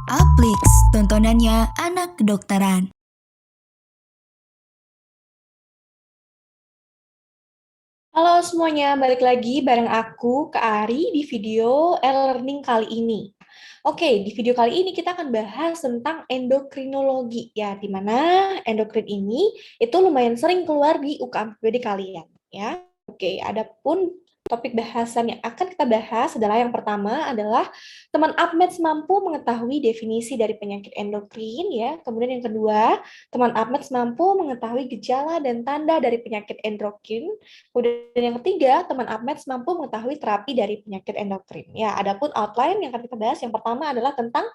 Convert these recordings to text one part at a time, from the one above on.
Aplix, tontonannya anak kedokteran. Halo semuanya, balik lagi bareng aku, Kak Ari, di video e-learning kali ini. Oke, di video kali ini kita akan bahas tentang endokrinologi, ya, di mana endokrin ini itu lumayan sering keluar di UKM-PPD kalian, ya. Oke, adapun topik bahasan yang akan kita bahas adalah yang pertama adalah teman APMEDS mampu mengetahui definisi dari penyakit endokrin, ya. Kemudian yang kedua, teman APMEDS mampu mengetahui gejala dan tanda dari penyakit endokrin. Kemudian yang ketiga, teman APMEDS mampu mengetahui terapi dari penyakit endokrin. Ya, adapun outline yang akan kita bahas yang pertama adalah tentang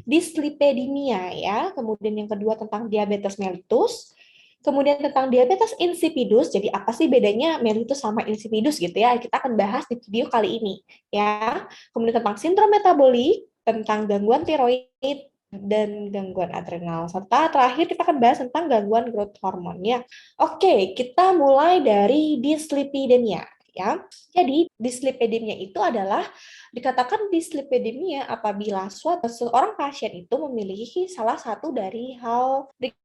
dislipidemia, ya. Kemudian yang kedua tentang diabetes mellitus. Kemudian tentang diabetes insipidus. Jadi apa sih bedanya mellitus sama insipidus gitu ya? Kita akan bahas di video kali ini, ya. Kemudian tentang sindrom metabolik, tentang gangguan tiroid dan gangguan adrenal. Serta terakhir kita akan bahas tentang gangguan growth hormone ya. Oke, kita mulai dari dislipidemia, ya. Jadi dislipidemia itu adalah dikatakan dislipidemia apabila seorang pasien itu memiliki salah satu dari hal berikut,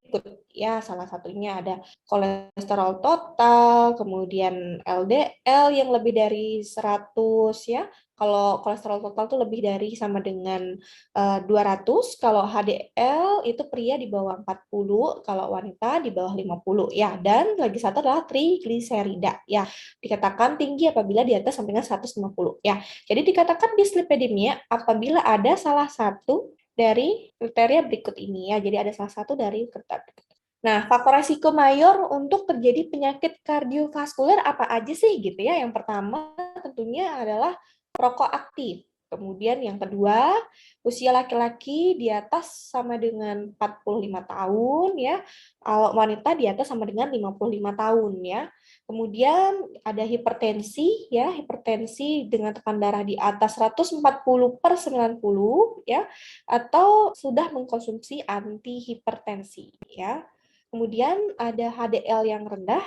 ya. Salah satunya ada kolesterol total, kemudian LDL yang lebih dari 100, ya. Kalau kolesterol total itu lebih dari sama dengan 200, kalau HDL itu pria di bawah 40, kalau wanita di bawah 50, ya. Dan lagi satu adalah trigliserida, ya. Dikatakan tinggi apabila di atas sampai dengan 150, ya. Jadi dikatakan dislipidemia apabila ada salah satu dari kriteria berikut ini, ya. Jadi ada salah satu dari kriteria berikut. Nah, faktor resiko mayor untuk terjadi penyakit kardiovaskuler apa aja sih gitu ya? Yang pertama tentunya adalah rokok aktif. Kemudian yang kedua, usia laki-laki di atas sama dengan 45 tahun ya. Kalau wanita di atas sama dengan 55 tahun ya. Kemudian ada hipertensi ya, hipertensi dengan tekanan darah di atas 140/90 ya, atau sudah mengkonsumsi antihipertensi ya. Kemudian ada HDL yang rendah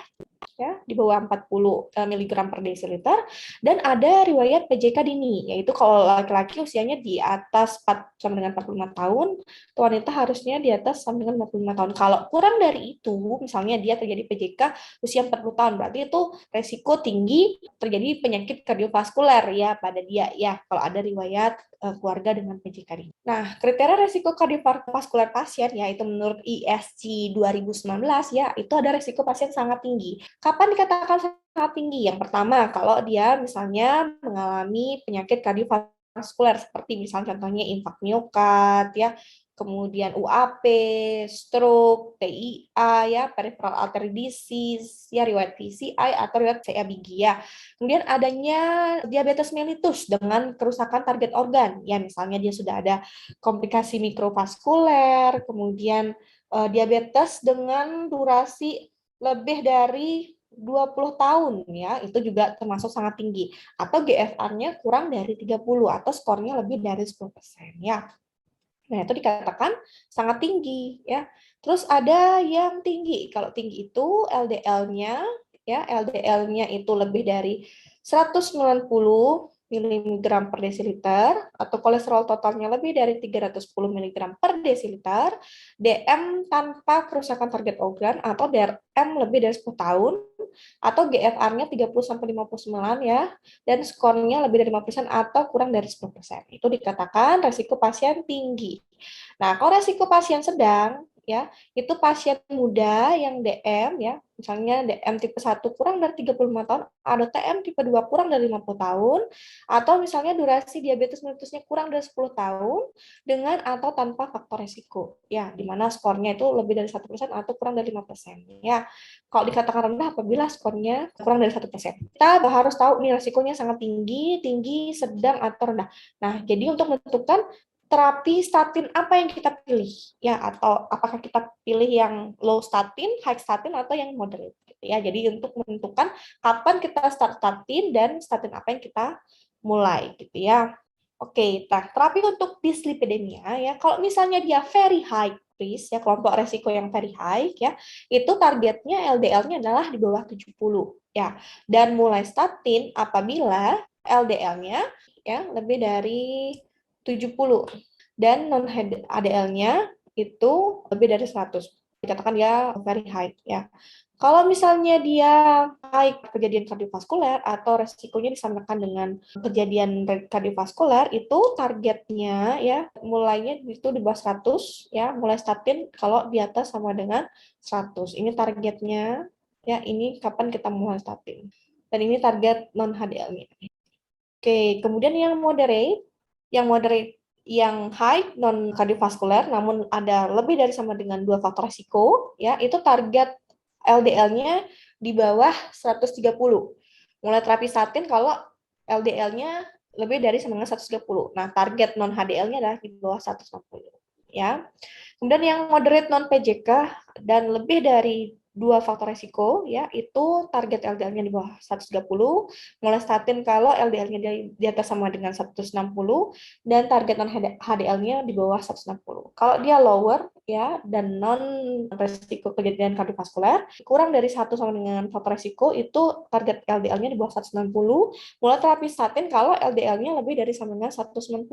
ya, di bawah 40 mg per desiliter, dan ada riwayat PJK dini, yaitu kalau laki-laki usianya di atas 4 sampai dengan 45 tahun, wanita harusnya di atas sampai dengan 55 tahun. Kalau kurang dari itu, misalnya dia terjadi PJK usia 40 tahun, berarti itu resiko tinggi terjadi penyakit kardiovaskuler ya pada dia ya, kalau ada riwayat keluarga dengan PJK dini. Nah, kriteria resiko kardiovaskuler pasien yaitu menurut ISC 2019 ya, itu ada resiko pasien sangat tinggi. Kapan dikatakan sangat tinggi? Yang pertama, kalau dia misalnya mengalami penyakit kardiovaskuler seperti misalnya contohnya infak miokard ya, kemudian UAP, stroke, TIA ya, peripheral artery disease, ya riwayat PCI atau riwayat CABG ya. Kemudian adanya diabetes mellitus dengan kerusakan target organ, ya misalnya dia sudah ada komplikasi mikrovaskuler, kemudian diabetes dengan durasi lebih dari 20 tahun ya, itu juga termasuk sangat tinggi. Atau GFR-nya kurang dari 30 atau skornya lebih dari 10% ya. Nah, itu dikatakan sangat tinggi ya. Terus ada yang tinggi. Kalau tinggi itu LDL-nya ya, LDL-nya itu lebih dari 190 miligram per desiliter, atau kolesterol totalnya lebih dari 310 miligram per desiliter, DM tanpa kerusakan target organ atau DRM lebih dari 10 tahun, atau GFR-nya 30 sampai 59 ya, dan skornya lebih dari 5% atau kurang dari 10%. Itu dikatakan resiko pasien tinggi. Nah, kalau resiko pasien sedang, ya, itu pasien muda yang DM, ya, misalnya DM tipe 1 kurang dari 35 tahun, ada TM tipe 2 kurang dari 50 tahun, atau misalnya durasi diabetes melitusnya kurang dari 10 tahun, dengan atau tanpa faktor resiko, ya, di mana skornya itu lebih dari 1% atau kurang dari 5%, ya. Kalau dikatakan rendah apabila skornya kurang dari 1%. Kita harus tahu nih resikonya sangat tinggi, tinggi, sedang, atau rendah. Nah, jadi untuk menentukan terapi statin apa yang kita pilih ya, atau apakah kita pilih yang low statin, high statin, atau yang moderate gitu ya. Jadi untuk menentukan kapan kita start statin dan statin apa yang kita mulai gitu ya. Oke, nah terapi untuk dislipidemia ya, kalau misalnya dia very high risk ya, kelompok resiko yang very high ya, itu targetnya LDL-nya adalah di bawah 70 ya. Dan mulai statin apabila LDL-nya ya lebih dari 70. dan non-HDL-nya itu lebih dari 100. Dikatakan dia very high ya. Kalau misalnya dia high kejadian kardiovaskuler atau resikonya disamakan dengan kejadian kardiovaskuler, itu targetnya ya mulainya itu di bawah 100 ya, mulai statin kalau di atas sama dengan 100. Ini targetnya ya, ini kapan kita mulai statin. Dan ini target non HDL-nya. Oke, kemudian yang high non kardiovaskuler namun ada lebih dari sama dengan 2 faktor risiko ya, itu target LDL-nya di bawah 130. Mulai terapi statin kalau LDL-nya lebih dari sama dengan 130. Nah, target non HDL-nya adalah di bawah 160 ya. Kemudian yang moderate non PJK dan lebih dari 2 faktor resiko ya, itu target LDL-nya di bawah 130, mulai statin kalau LDL-nya di atas sama dengan 160 dan target non HDL-nya di bawah 160. Kalau dia lower ya dan non resiko kejadian kardiovaskuler kurang dari 1 sama dengan faktor resiko, itu target LDL-nya di bawah 160, mulai terapi statin kalau LDL-nya lebih dari sama dengan 190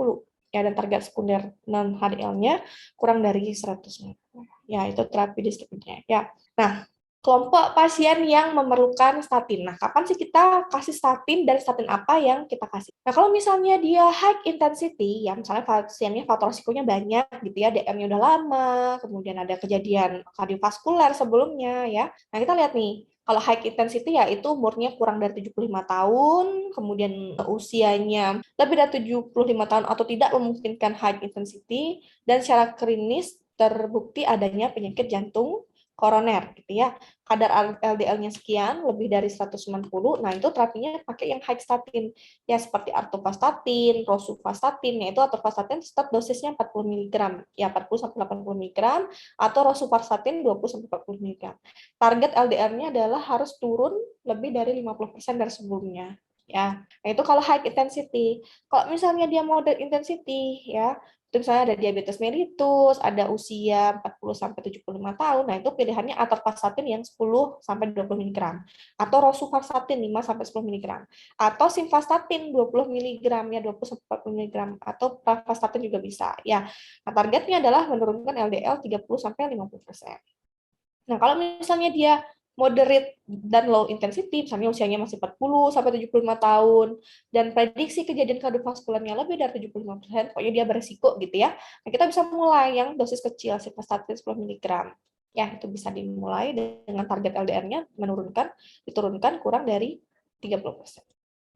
ya, dan target sekunder non HDL-nya kurang dari 100 ya, itu terapi dislipidemia ya. Nah, kelompok pasien yang memerlukan statin. Nah, kapan sih kita kasih statin dan statin apa yang kita kasih? Nah, kalau misalnya dia high intensity, ya misalnya pasiennya faktor risikonya banyak gitu ya, DM-nya udah lama, kemudian ada kejadian kardiovaskuler sebelumnya ya. Nah, kita lihat nih, kalau high intensity ya itu umurnya kurang dari 75 tahun, kemudian usianya lebih dari 75 tahun atau tidak memungkinkan high intensity, dan secara klinis terbukti adanya penyakit jantung koroner gitu ya. Kadar LDL-nya sekian, lebih dari 190, nah itu terapinya pakai yang high statin ya, seperti atorvastatin, rosuvastatin, yaitu atorvastatin tetap dosisnya 40 mg ya, 40 sampai 80 mg, atau rosuvastatin 20 sampai 40 mg. Target LDL-nya adalah harus turun lebih dari 50% dari sebelumnya ya. Nah, itu kalau high intensity. Kalau misalnya dia moderate intensity ya, itu misalnya ada diabetes mellitus, ada usia 40 sampai 75 tahun, nah itu pilihannya atorvastatin yang 10 sampai 20 mg, atau rosuvastatin 5 sampai 10 mg, atau simvastatin 20 mg ya, 20 sampai 40 mg, atau pravastatin juga bisa ya. Nah, targetnya adalah menurunkan LDL 30 sampai 50%. Nah, kalau misalnya dia moderate dan low intensity, misalnya usianya masih 40 sampai 75 tahun, dan prediksi kejadian kardiovaskularnya lebih dari 75%, pokoknya dia beresiko gitu ya. Nah, kita bisa mulai yang dosis kecil, simvastatin 10 mg. Ya, itu bisa dimulai dengan target LDR-nya diturunkan kurang dari 30%.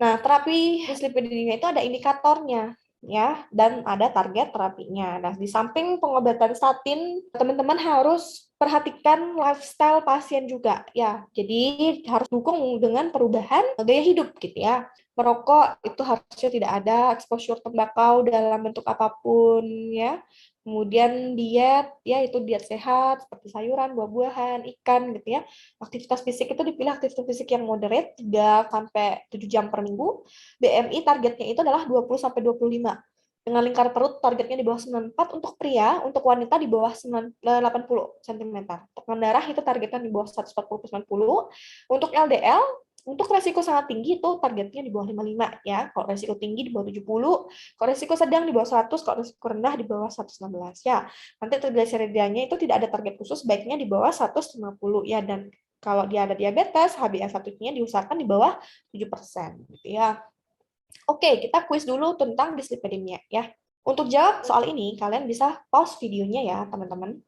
Nah, terapi dislipidemia itu ada indikatornya ya, dan ada target terapinya. Nah, di samping pengobatan statin, teman-teman harus perhatikan lifestyle pasien juga ya. Jadi harus dukung dengan perubahan gaya hidup gitu ya. Merokok itu harusnya tidak ada, exposure tembakau dalam bentuk apapun ya. Kemudian diet, ya itu diet sehat seperti sayuran, buah-buahan, ikan gitu ya. Aktivitas fisik itu dipilih aktivitas fisik yang moderate 3 sampai 7 jam per minggu. BMI targetnya itu adalah 20 sampai 25. Dengan lingkar perut targetnya di bawah 94 untuk pria, untuk wanita di bawah 80 cm. Tekanan darah itu targetnya di bawah 140 ke 90. Untuk LDL, untuk resiko sangat tinggi itu targetnya di bawah 55 ya. Kalau resiko tinggi di bawah 70, kalau resiko sedang di bawah 100, kalau resiko rendah di bawah 116 ya. Nanti triglyceridanya itu tidak ada target khusus, baiknya di bawah 150 ya, dan kalau dia ada diabetes, HbA1-nya diusahakan di bawah 7% gitu ya. Oke, kita kuis dulu tentang dislipidemia ya. Untuk jawab soal ini, kalian bisa pause videonya ya, teman-teman.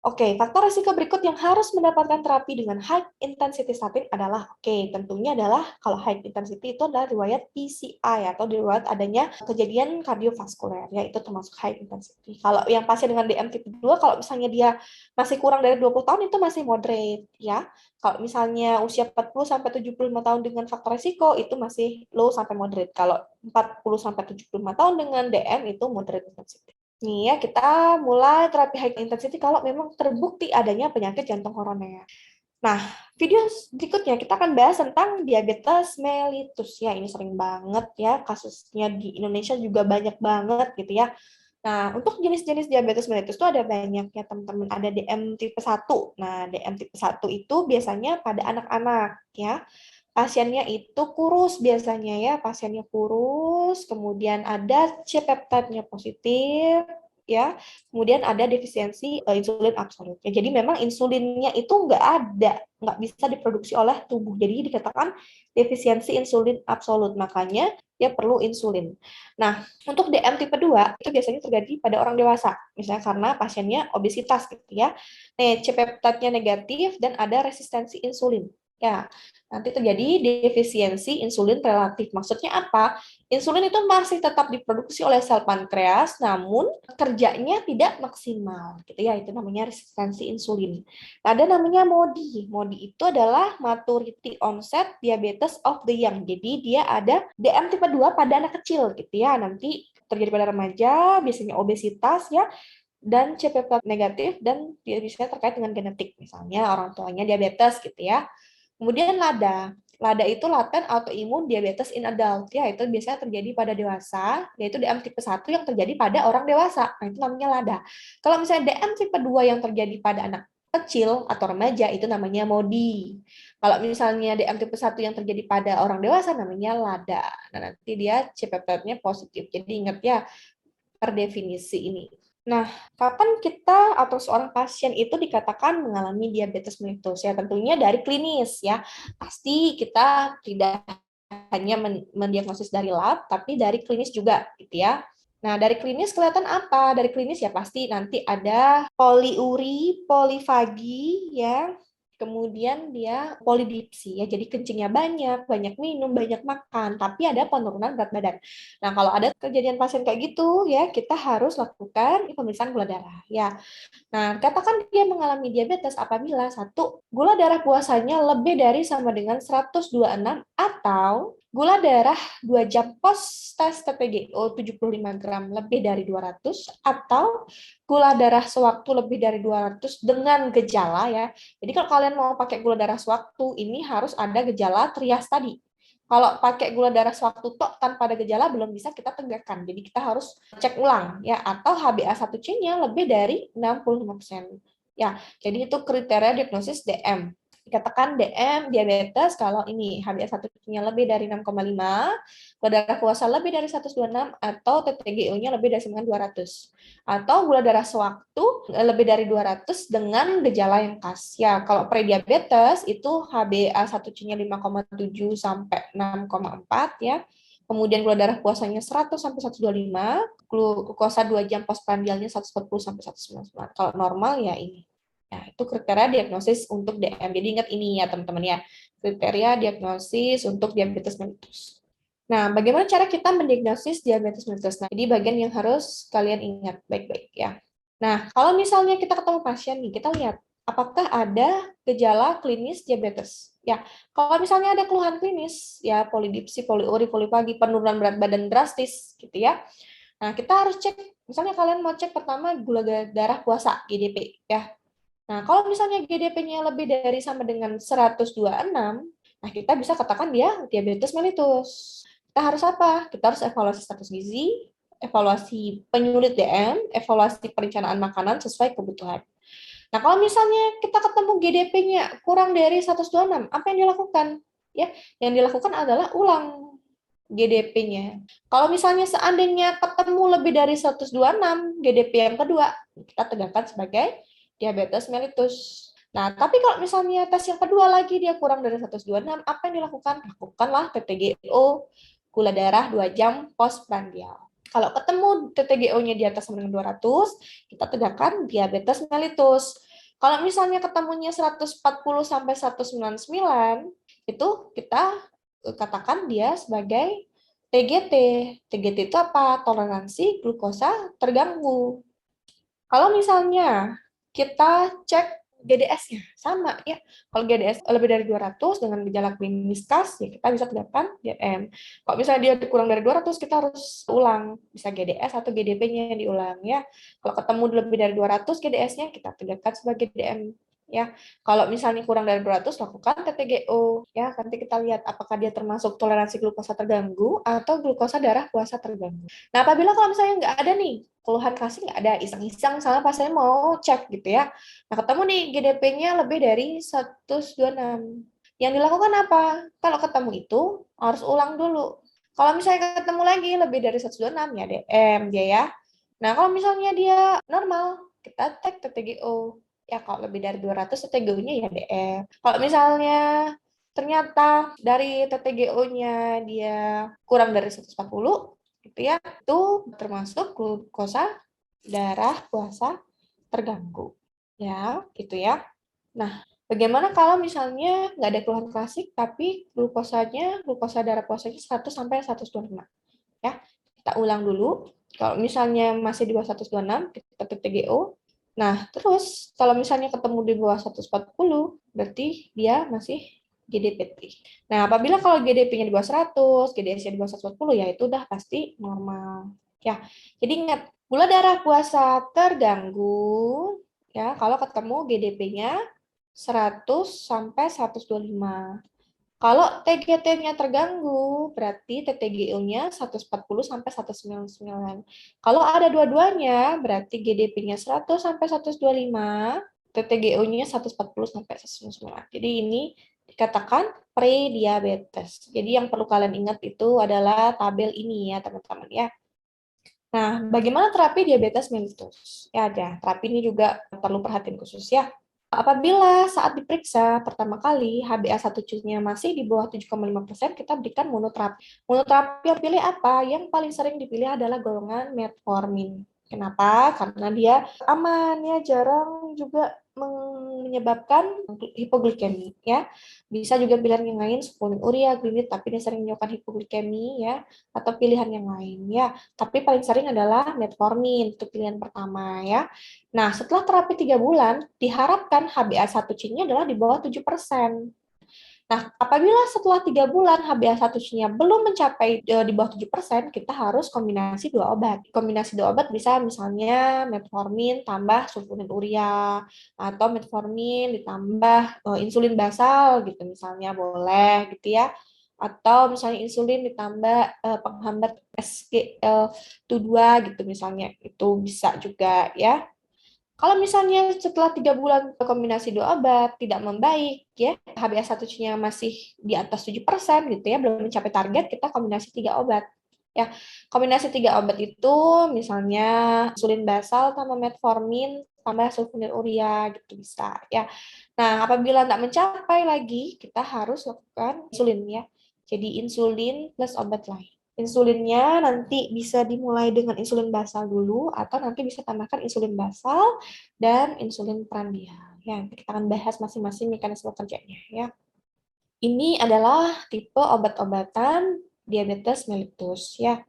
Oke, faktor risiko berikut yang harus mendapatkan terapi dengan high intensity statin adalah, tentunya adalah kalau high intensity itu adalah riwayat PCI atau riwayat adanya kejadian kardiovaskuler, ya itu termasuk high intensity. Kalau yang pasien dengan DM tipe 2, kalau misalnya dia masih kurang dari 20 tahun itu masih moderate, ya. Kalau misalnya usia 40 sampai 75 tahun dengan faktor risiko itu masih low sampai moderate. Kalau 40 sampai 75 tahun dengan DM itu moderate intensity. Nih ya, kita mulai terapi high intensity kalau memang terbukti adanya penyakit jantung koroner. Nah, video berikutnya kita akan bahas tentang diabetes mellitus ya. Ini sering banget ya kasusnya di Indonesia juga banyak banget gitu ya. Nah, untuk jenis-jenis diabetes mellitus itu ada banyak ya teman-teman. Ada DM tipe 1. Nah, DM tipe 1 itu biasanya pada anak-anak ya. Pasiennya itu kurus biasanya ya, pasiennya kurus, kemudian ada C-peptide-nya positif, ya, kemudian ada defisiensi insulin absolut. Ya, jadi memang insulinnya itu nggak bisa diproduksi oleh tubuh. Jadi dikatakan defisiensi insulin absolut, makanya dia perlu insulin. Nah, untuk DM tipe 2 itu biasanya terjadi pada orang dewasa, misalnya karena pasiennya obesitas gitu ya. Nah, C-peptide-nya negatif dan ada resistensi insulin. Ya, nanti terjadi defisiensi insulin relatif. Maksudnya apa? Insulin itu masih tetap diproduksi oleh sel pankreas, namun kerjanya tidak maksimal, gitu ya. Itu namanya resistensi insulin. Ada namanya MODY. MODY itu adalah maturity onset diabetes of the young. Jadi dia ada DM tipe 2 pada anak kecil, gitu ya. Nanti terjadi pada remaja, biasanya obesitas ya, dan CPP negatif, dan dia bisa terkait dengan genetik, misalnya orang tuanya diabetes gitu ya. Kemudian LADA. LADA itu latent autoimmune diabetes in adult, ya itu biasanya terjadi pada dewasa, yaitu DM tipe 1 yang terjadi pada orang dewasa. Nah, itu namanya LADA. Kalau misalnya DM tipe 2 yang terjadi pada anak kecil atau remaja itu namanya MODY. Kalau misalnya DM tipe 1 yang terjadi pada orang dewasa namanya LADA. Nah, nanti dia CPP-nya positif. Jadi ingat ya per definisi ini. Nah, kapan kita atau seorang pasien itu dikatakan mengalami diabetes mellitus? Ya, tentunya dari klinis ya. Pasti kita tidak hanya mendiagnosis dari lab, tapi dari klinis juga, gitu ya. Nah, dari klinis kelihatan apa? Dari klinis ya pasti nanti ada poliuri, polifagi, ya. Kemudian dia polidipsi, ya. Jadi kencingnya banyak, banyak minum, banyak makan, tapi ada penurunan berat badan. Nah, kalau ada kejadian pasien kayak gitu, ya kita harus lakukan pemeriksaan gula darah, ya. Nah, katakan dia mengalami diabetes apabila satu, gula darah puasanya lebih dari sama dengan 126 atau gula darah 2 jam pos tes TPGO 75 gram lebih dari 200 atau gula darah sewaktu lebih dari 200 dengan gejala ya. Jadi kalau kalian mau pakai gula darah sewaktu ini harus ada gejala trias tadi. Kalau pakai gula darah sewaktu tok tanpa ada gejala belum bisa kita tegakkan. Jadi kita harus cek ulang ya, atau HbA1c-nya lebih dari 65%. Ya, jadi itu kriteria diagnosis DM. Dikatakan DM diabetes kalau ini HbA1c-nya lebih dari 6,5, gula darah puasa lebih dari 126 atau TTGO-nya lebih dari 200. Atau gula darah sewaktu lebih dari 200 dengan gejala yang khas. Ya, kalau prediabetes itu HbA1c-nya 5,7 sampai 6,4 ya. Kemudian gula darah puasanya 100 sampai 125, glukosa 2 jam postprandialnya 140 sampai 199. Kalau normal ya ini. Nah, itu kriteria diagnosis untuk DM. Jadi ingat ini ya teman-teman ya. Kriteria diagnosis untuk diabetes mellitus. Nah, bagaimana cara kita mendiagnosis diabetes mellitus? Nah, jadi bagian yang harus kalian ingat baik-baik ya. Nah, kalau misalnya kita ketemu pasien nih, kita lihat apakah ada gejala klinis diabetes. Ya, kalau misalnya ada keluhan klinis, ya polidipsi, poliuri, polifagi, penurunan berat badan drastis, gitu ya. Nah, kita harus cek, misalnya kalian mau cek pertama gula darah puasa, GDP, ya. Nah, kalau misalnya GDP-nya lebih dari sama dengan 126, nah kita bisa katakan dia diabetes mellitus. Kita harus apa? Kita harus evaluasi status gizi, evaluasi penyulit DM, evaluasi perencanaan makanan sesuai kebutuhan. Nah, kalau misalnya kita ketemu GDP-nya kurang dari 126, apa yang dilakukan? Ya, yang dilakukan adalah ulang GDP-nya. Kalau misalnya seandainya ketemu lebih dari 126 GDP yang kedua, kita tegakkan sebagai diabetes mellitus. Nah, tapi kalau misalnya tes yang kedua lagi dia kurang dari 126, apa yang dilakukan? Lakukanlah TTGO, gula darah 2 jam postprandial. Kalau ketemu TTGO-nya di atas dengan 200, kita tegakkan diabetes mellitus. Kalau misalnya ketemunya 140 sampai 199, itu kita katakan dia sebagai TGT. TGT itu apa? Toleransi glukosa terganggu. Kalau misalnya kita cek GDS-nya, sama ya. Kalau GDS lebih dari 200 dengan gejala klinis khas, ya kita bisa tegakkan DM. Kalau misalnya dia kurang dari 200, kita harus ulang. Bisa GDS atau GDP-nya diulang ya. Kalau ketemu lebih dari 200 GDS-nya, kita tegakkan sebagai DM. Ya, kalau misalnya kurang dari 200, lakukan TTGO. Ya, nanti kita lihat apakah dia termasuk toleransi glukosa terganggu atau glukosa darah puasa terganggu. Nah, apabila kalau misalnya nggak ada nih, keluhan klasik nggak ada, iseng-iseng misalnya pas saya mau cek gitu ya. Nah, ketemu nih GDP-nya lebih dari 126. Yang dilakukan apa? Kalau ketemu itu harus ulang dulu. Kalau misalnya ketemu lagi lebih dari 126 ya DM dia ya. Nah, kalau misalnya dia normal, kita tag TTGO. Ya, kalau lebih dari 200 TTGO-nya ya DM. Kalau misalnya ternyata dari TTGO-nya dia kurang dari 140, gitu ya, itu termasuk glukosa darah puasa terganggu. Ya, gitu ya. Nah, bagaimana kalau misalnya nggak ada keluhan klasik, tapi glukosa darah puasanya 100 sampai 125? Ya, kita ulang dulu. Kalau misalnya masih di bawah 126, kita ke TGO. Nah, terus kalau misalnya ketemu di bawah 140, berarti dia masih GDPT. Nah, apabila kalau GDP-nya di bawah 100, GDS-nya di bawah 140, ya itu udah pasti normal. Ya, jadi ingat, gula darah puasa terganggu ya kalau ketemu GDP-nya 100 sampai 125. Kalau TGT-nya terganggu, berarti TTGO-nya 140 sampai 199. Kalau ada dua-duanya, berarti GDP-nya 100 sampai 125, TTGO-nya 140 sampai 199. Jadi ini dikatakan pre-diabetes. Jadi yang perlu kalian ingat itu adalah tabel ini ya, teman-teman ya. Nah, bagaimana terapi diabetes mellitus? Ya, ada. Terapi ini juga perlu perhatian khusus ya. Apabila saat diperiksa pertama kali HbA1c-nya masih di bawah 7,5%, kita berikan monoterapi. Monoterapi yang pilih apa? Yang paling sering dipilih adalah golongan metformin. Kenapa? Karena dia aman ya, jarang juga menyebabkan hipoglikemi ya. Bisa juga pilihan yang lain sulfonyl urea, glimit, tapi dia sering menyebabkan hipoglikemi ya, atau pilihan yang lain ya. Tapi paling sering adalah metformin, itu pilihan pertama ya. Nah, setelah terapi 3 bulan, diharapkan HbA1c-nya adalah di bawah 7%. Nah, apabila setelah 3 bulan HbA1c-nya belum mencapai di bawah 7%, kita harus kombinasi 2 obat. Kombinasi 2 obat bisa misalnya metformin tambah sulfonyl urea, atau metformin ditambah insulin basal gitu misalnya, boleh gitu ya. Atau misalnya insulin ditambah penghambat SGLT2 gitu misalnya, itu bisa juga ya. Kalau misalnya setelah 3 bulan kombinasi 2 obat tidak membaik, ya HbA1c-nya masih di atas 7% gitu ya, belum mencapai target, kita kombinasi 3 obat. Ya, kombinasi 3 obat itu misalnya insulin basal tambah metformin tambah sulfonyl urea gitu bisa ya. Nah, apabila tidak mencapai lagi, kita harus lakukan insulin ya. Jadi insulin plus obat lain. Insulinnya nanti bisa dimulai dengan insulin basal dulu atau nanti bisa tambahkan insulin basal dan insulin prandial. Ya, kita akan bahas masing-masing mekanisme kerjanya ya. Ini adalah tipe obat-obatan diabetes mellitus ya.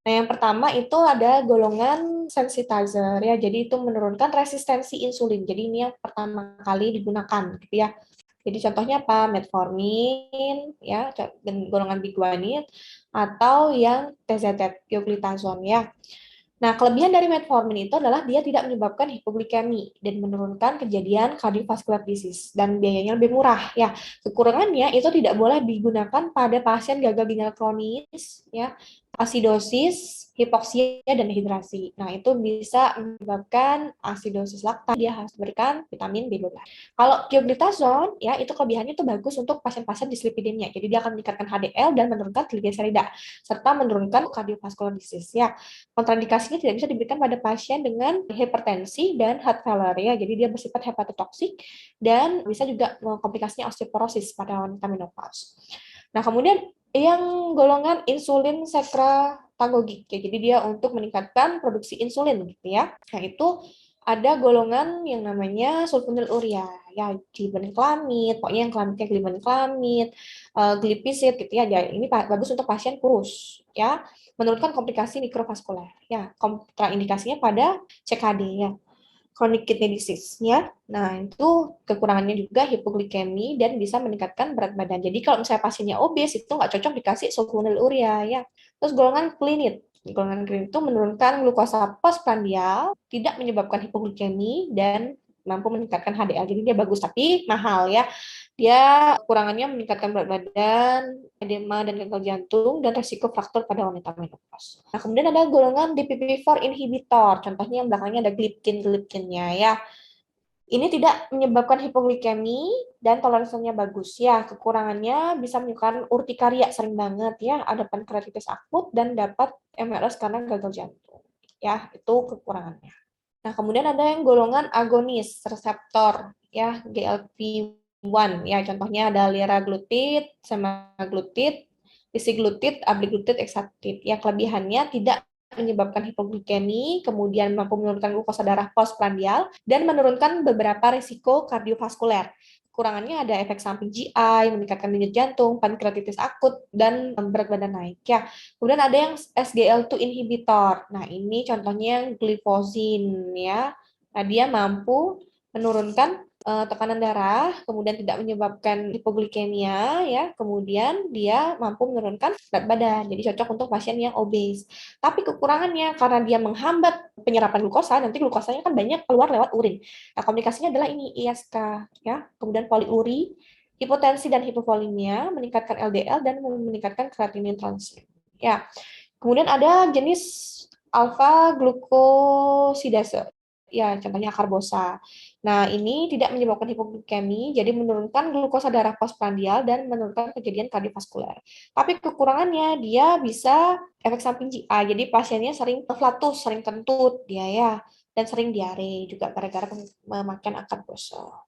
Nah, yang pertama itu ada golongan sensitizer ya. Jadi itu menurunkan resistensi insulin. Jadi ini yang pertama kali digunakan gitu ya. Jadi contohnya apa? Metformin ya, dan golongan biguanid atau yang TZT, pioglitazone ya. Nah, kelebihan dari metformin itu adalah dia tidak menyebabkan hipoglikemi dan menurunkan kejadian cardiovascular disease dan biayanya lebih murah ya. Kekurangannya itu tidak boleh digunakan pada pasien gagal ginjal kronis ya, asidosis, hipoksia dan dehidrasi. Nah, itu bisa menyebabkan asidosis laktat. Dia harus berikan vitamin B12. Kalau pioglitazone ya, itu kelebihannya itu bagus untuk pasien-pasien dislipidemia. Jadi dia akan meningkatkan HDL dan menurunkan trigliserida serta menurunkan cardiovascular disease ya. Kontraindikasinya tidak bisa diberikan pada pasien dengan hipertensi dan heart failure ya. Jadi dia bersifat hepatotoksik dan bisa juga komplikasinya osteoporosis pada wanita menopause. Nah, kemudian yang golongan insulin secretagogic ya. Jadi dia untuk meningkatkan produksi insulin gitu ya. Nah, itu ada golongan yang namanya sulfonyl urea ya, glibenclamid, pokoknya yang kelamitnya glibenclamid, glipisid gitu ya. Jadi ini bagus untuk pasien kurus ya, menurunkan komplikasi mikrovaskuler ya. Kontraindikasinya pada CKD ya, chronic kidney disease ya. Nah, itu kekurangannya juga hipoglikemi dan bisa meningkatkan berat badan. Jadi kalau misalnya pasiennya obes itu nggak cocok dikasih sulfonyl urea ya. Terus golongan clinid. Golongan clinid itu menurunkan glukosa postprandial, tidak menyebabkan hipoglikemi dan mampu meningkatkan HDL. Jadi dia bagus tapi mahal ya. Dia kekurangannya meningkatkan berat badan, edema dan gagal jantung, dan resiko fraktur pada wanita menopause. Nah, kemudian ada golongan DPP-4 inhibitor, contohnya yang belakangnya ada gliptin-gliptinnya ya. Ini tidak menyebabkan hipoglikemi dan toleransinya bagus ya. Kekurangannya bisa menyebabkan urtikaria sering banget ya, ada pankreatitis akut dan dapat MRS karena gagal jantung. Ya, itu kekurangannya. Nah, kemudian ada yang golongan agonis reseptor ya, GLP-1 ya, contohnya ada liraglutid, semaglutid, lisiglutid, abliglutid, exaglutid. Ya, kelebihannya tidak menyebabkan hipoglikemi, kemudian mampu menurunkan glukosa darah postprandial dan menurunkan beberapa risiko kardiovaskuler. Kekurangannya ada efek samping GI, meningkatkan denyut jantung, pankreatitis akut, dan berat badan naik. Ya, kemudian ada yang SGL2 inhibitor. Nah, ini contohnya yang glifozin ya. Nah, dia mampu menurunkan tekanan darah, kemudian tidak menyebabkan hipoglikemia ya. Kemudian dia mampu menurunkan berat badan. Jadi cocok untuk pasien yang obes. Tapi kekurangannya karena dia menghambat penyerapan glukosa, nanti glukosanya kan banyak keluar lewat urin. Nah, komplikasinya adalah ini ISK ya, kemudian poliuri, hipotensi dan hipovolemia, meningkatkan LDL dan meningkatkan creatinine transfer. Ya, kemudian ada jenis alfa glukosidase. Ya, contohnya karbosa. Nah, ini tidak menyebabkan hipoglikemi, jadi menurunkan glukosa darah postprandial dan menurunkan kejadian kardiovaskuler. Tapi kekurangannya dia bisa efek samping GI, jadi pasiennya sering flatus, sering kentut dia ya, dan sering diare juga gara-gara pemakaian akarbosa.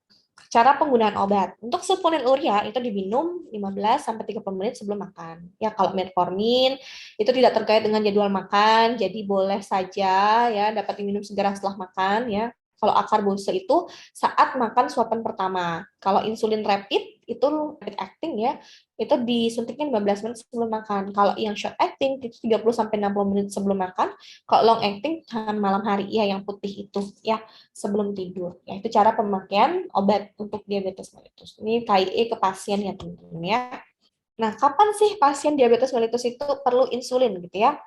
Cara penggunaan obat. Untuk sulfonylurea itu diminum 15 sampai 30 menit sebelum makan. Ya, kalau metformin itu tidak terkait dengan jadwal makan, jadi boleh saja ya dapat diminum segera setelah makan ya. Kalau akarbose itu saat makan suapan pertama. Kalau insulin rapid itu rapid acting ya, itu disuntiknya 15 menit sebelum makan. Kalau yang short acting itu 30 sampai 60 menit sebelum makan. Kalau long acting malam hari ya yang putih itu ya sebelum tidur. Ya, itu cara pemakaian obat untuk diabetes mellitus. Ini KIE ke pasien ya teman-teman ya. Nah, kapan sih pasien diabetes mellitus itu perlu insulin gitu ya?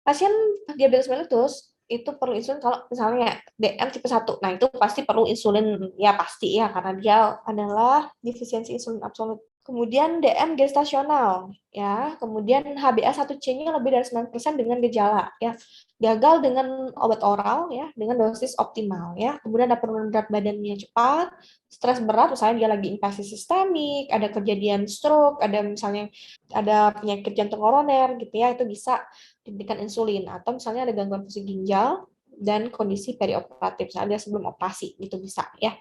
Pasien diabetes mellitus itu perlu insulin kalau misalnya DM tipe 1. Nah, itu pasti perlu insulin ya pasti ya karena dia adalah defisiensi insulin absolut. Kemudian DM gestasional ya, kemudian HbA1c-nya lebih dari 9% dengan gejala ya. Gagal dengan obat oral ya, dengan dosis optimal ya. Kemudian ada penurunan berat badannya cepat, stres berat, misalnya dia lagi infeksi sistemik, ada kejadian stroke, ada misalnya ada penyakit jantung koroner gitu ya, itu bisa diberikan insulin atau misalnya ada gangguan fungsi ginjal dan kondisi perioperatif, misalnya sebelum operasi itu bisa ya.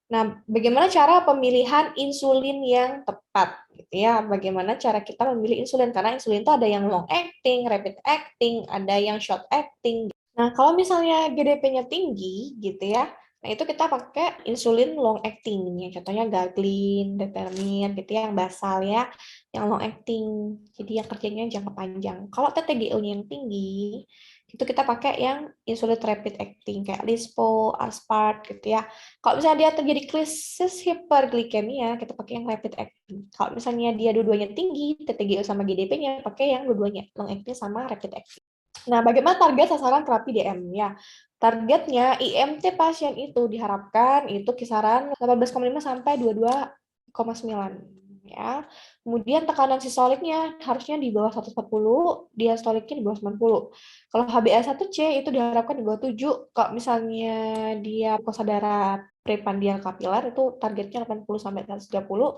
Nah, bagaimana cara pemilihan insulin yang tepat gitu ya? Bagaimana cara kita memilih insulin? Karena insulin itu ada yang long acting, rapid acting, ada yang short acting. Nah, kalau misalnya GDP-nya tinggi gitu ya, nah itu kita pakai insulin long acting ya. Contohnya Gaglin, Determin gitu ya, yang basal ya, yang long acting. Jadi yang kerjanya jangka panjang. Kalau TTGO-nya yang tinggi, itu kita pakai yang insulin rapid acting kayak Lispo, Aspart gitu ya. Kalau misalnya dia terjadi krisis hiperglikemia, kita pakai yang rapid acting. Kalau misalnya dia dua-duanya tinggi, TTGO sama GDP-nya, pakai yang dua-duanya, long acting sama rapid acting. Nah, bagaimana target sasaran terapi DM? Ya, targetnya IMT pasien itu diharapkan itu kisaran 18,5 sampai 22,9 ya. Kemudian tekanan sistoliknya harusnya di bawah 140, diastoliknya di bawah 90. Kalau HbA1c itu diharapkan di bawah 7. Kalau misalnya dia glukosa darah prepandial kapiler itu targetnya 80 sampai 130.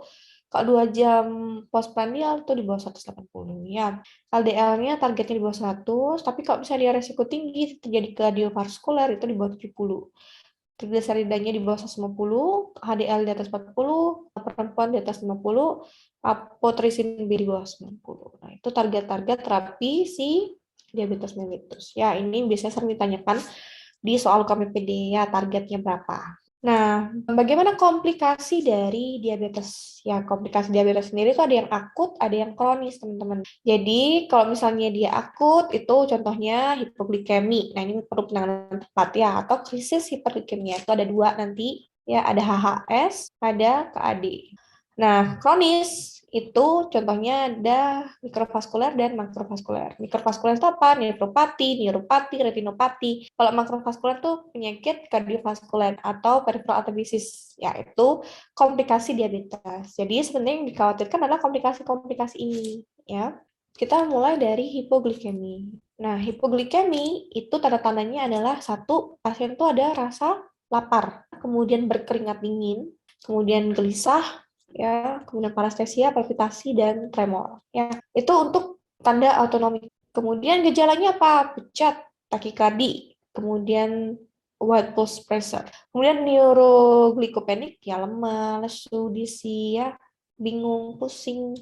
Kalau 2 jam postprandial itu di bawah 180 ya. LDL-nya targetnya di bawah 100, tapi kalau misalnya dia resiko tinggi terjadi kardiovaskuler itu di bawah 70. Triglyceridanya di bawah 150, HDL di atas 40, perempuan di atas 50, apotrisin B di bawah 90. Nah, itu target-target terapi si diabetes mellitus. Ya, ini biasanya sering ditanyakan di soal KPPD ya, targetnya berapa. Nah, bagaimana komplikasi dari diabetes? Ya, komplikasi diabetes sendiri itu ada yang akut, ada yang kronis, teman-teman. Jadi, kalau misalnya dia akut, itu contohnya hipoglikemi. Nah, ini perlu penanganan tepat ya, atau krisis hiperglikemia. Itu ada dua nanti, ya, ada HHS, ada KAD. Nah, kronis itu contohnya ada mikrovaskuler dan makrovaskuler. Mikrovaskuler itu apa? Nefropati, neuropati, retinopati. Kalau makrovaskuler itu penyakit kardiovaskuler atau peripheral arteriosis, yaitu komplikasi diabetes. Jadi sebenarnya yang dikhawatirkan adalah komplikasi-komplikasi ini, ya. Kita mulai dari hipoglikemi. Nah, hipoglikemi itu tanda-tandanya adalah satu, pasien itu ada rasa lapar, kemudian berkeringat dingin, kemudian gelisah, ya, kemudian parestesia, palpitasi, dan tremor. Ya, itu untuk tanda autonomi. Kemudian gejalanya apa? Pucat, takikardi, kemudian white pulse pressure. Kemudian neuroglycopenic, ya lemah, lesu, disi, ya, bingung, pusing,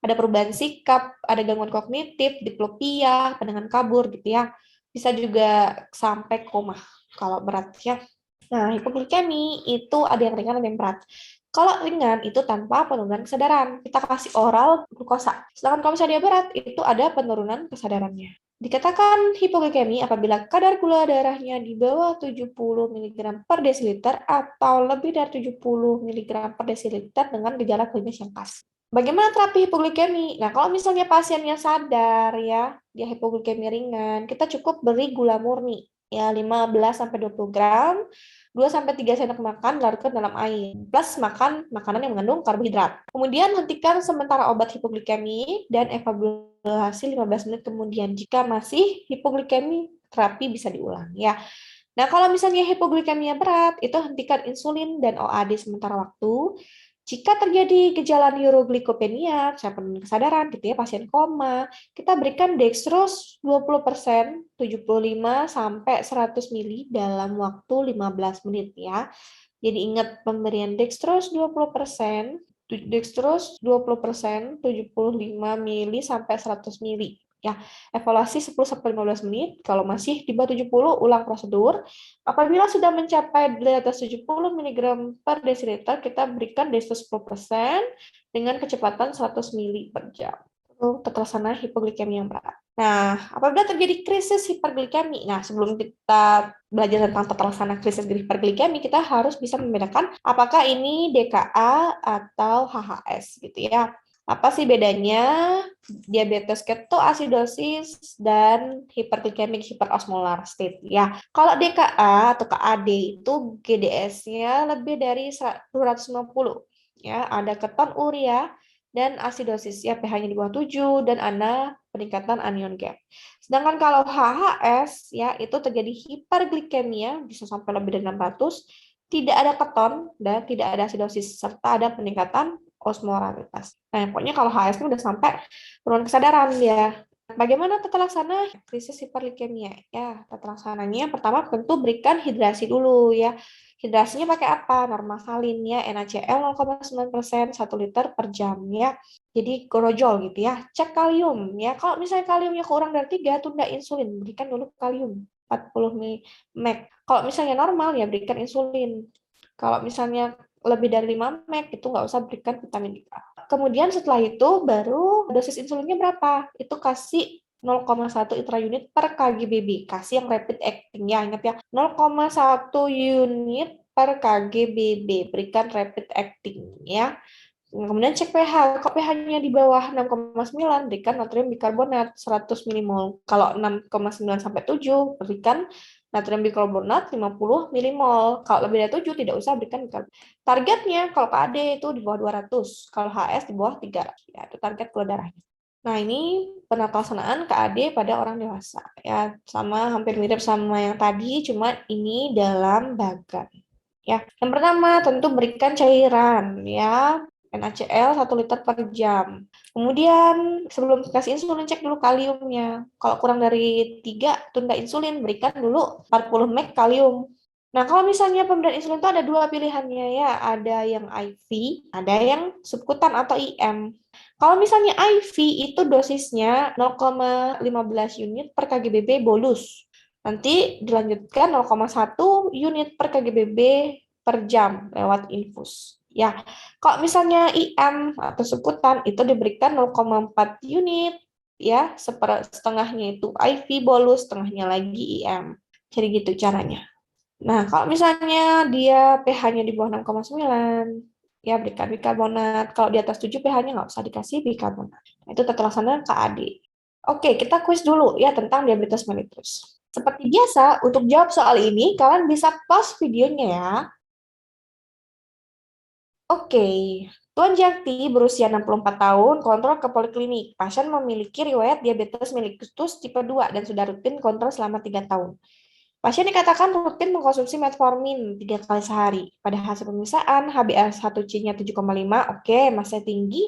ada perubahan sikap, ada gangguan kognitif, diplopia, pandangan kabur gitu ya. Bisa juga sampai koma kalau berat ya. Nah, hipoglikemi itu ada yang ringan ada yang berat. Kalau ringan itu tanpa penurunan kesadaran, kita kasih oral glukosa. Sedangkan kalau misalnya dia berat, itu ada penurunan kesadarannya. Dikatakan hipoglikemi apabila kadar gula darahnya di bawah 70 mg per desiliter atau lebih dari 70 mg per desiliter dengan gejala klinis yang khas. Bagaimana terapi hipoglikemi? Nah, kalau misalnya pasiennya sadar ya, dia hipoglikemi ringan, kita cukup beri gula murni ya 15 sampai 20 gram, 2 sampai 3 sendok makan larutkan dalam air, plus makan makanan yang mengandung karbohidrat. Kemudian hentikan sementara obat hipoglikemi dan evaluasi 15 menit kemudian. Jika masih hipoglikemi, terapi bisa diulang ya. Nah, kalau misalnya hipoglikemia berat, itu hentikan insulin dan OAD sementara waktu. Jika terjadi gejala neuroglikopenia, misalnya penurunan kesadaran, gitu ya, pasien koma, kita berikan dextrose 20%, 75 sampai 100 mili dalam waktu 15 menit ya. Jadi ingat pemberian dextrose 20%, dextrose 20%, 75 mili sampai 100 mili. Ya, evaluasi 10 sampai 15 menit. Kalau masih di bawah 70, ulang prosedur. Apabila sudah mencapai di atas 70 mg per desiliter, kita berikan dextrose 10% dengan kecepatan 100 mili per jam. Itu terlaksana hipoglikemi yang berat. Nah, apabila terjadi krisis hiperglikemi, nah sebelum kita belajar tentang tata laksana krisis hiperglikemi, kita harus bisa membedakan apakah ini DKA atau HHS gitu ya. Apa sih bedanya diabetes ketoasidosis dan hiperglikemik hiperosmolar state ya. Kalau DKA atau KAD itu GDS-nya lebih dari 250 ya, ada keton urea dan asidosis ya, pH-nya di bawah 7 dan ada peningkatan anion gap. Sedangkan kalau HHS ya itu terjadi hiperglikemia bisa sampai lebih dari 600, tidak ada keton dan tidak ada asidosis serta ada peningkatan osmolaritas. Nah, pokoknya kalau HS ini udah sampai penurunan kesadaran ya. Bagaimana tata laksana krisis hiperglikemia? Ya, tata laksananya pertama tentu berikan hidrasi dulu ya. Hidrasinya pakai apa? Normal salin ya, NaCl 0,9% 1 liter per jam ya. Jadi korojol gitu ya. Cek kalium ya. Kalau misalnya kaliumnya kurang dari 3, tunda insulin, berikan dulu kalium 40 mg. Kalau misalnya normal ya berikan insulin. Kalau misalnya lebih dari 5 mg itu nggak usah berikan vitamin D. Kemudian setelah itu baru dosis insulinnya berapa? Itu kasih 0,1 intraunit per kgbb. Kasih yang rapid acting ya, ingat ya. 0,1 unit per kgbb. Berikan rapid acting ya. Kemudian cek pH. Kalau pH-nya di bawah 6,9, berikan natrium bikarbonat 100 milimol. Kalau 6,9 sampai 7, berikan natrium bikarbonat 50 milimol. Kalau lebih dari 7, tidak usah berikan bikarbonat. Targetnya, kalau KAD itu di bawah 200, kalau HS di bawah 300. Ya, itu target gula darahnya. Nah, ini penata-laksanaan KAD pada orang dewasa. Ya, sama hampir mirip sama yang tadi, cuma ini dalam bagan. Ya, yang pertama tentu berikan cairan ya, NaCl 1 liter per jam. Kemudian sebelum kasih insulin cek dulu kaliumnya. Kalau kurang dari 3, tunda insulin, berikan dulu 40 mg kalium. Nah, kalau misalnya pemberian insulin itu ada dua pilihannya ya, ada yang IV, ada yang subkutan atau IM. Kalau misalnya IV itu dosisnya 0,15 unit per kgbb bolus. Nanti dilanjutkan 0,1 unit per kgbb per jam lewat infus. Ya, kalau misalnya IM atau subkutan itu diberikan 0,4 unit ya, setengahnya itu IV bolus, setengahnya lagi IM. Jadi gitu caranya. Nah, kalau misalnya dia pH-nya di bawah 6,9, ya berikan bikarbonat. Kalau di atas 7 pH-nya nggak usah dikasih bikarbonat. Nah, itu tata laksana KAD. Oke, kita kuis dulu ya tentang diabetes mellitus. Seperti biasa, untuk jawab soal ini, kalian bisa pause videonya ya. Oke, Tuan Jakti berusia 64 tahun, kontrol ke poliklinik. Pasien memiliki riwayat diabetes mellitus tipe 2 dan sudah rutin kontrol selama 3 tahun. Pasien dikatakan rutin mengkonsumsi metformin 3 kali sehari. Pada hasil pemeriksaan, HbA1c-nya 7,5, oke, masih tinggi.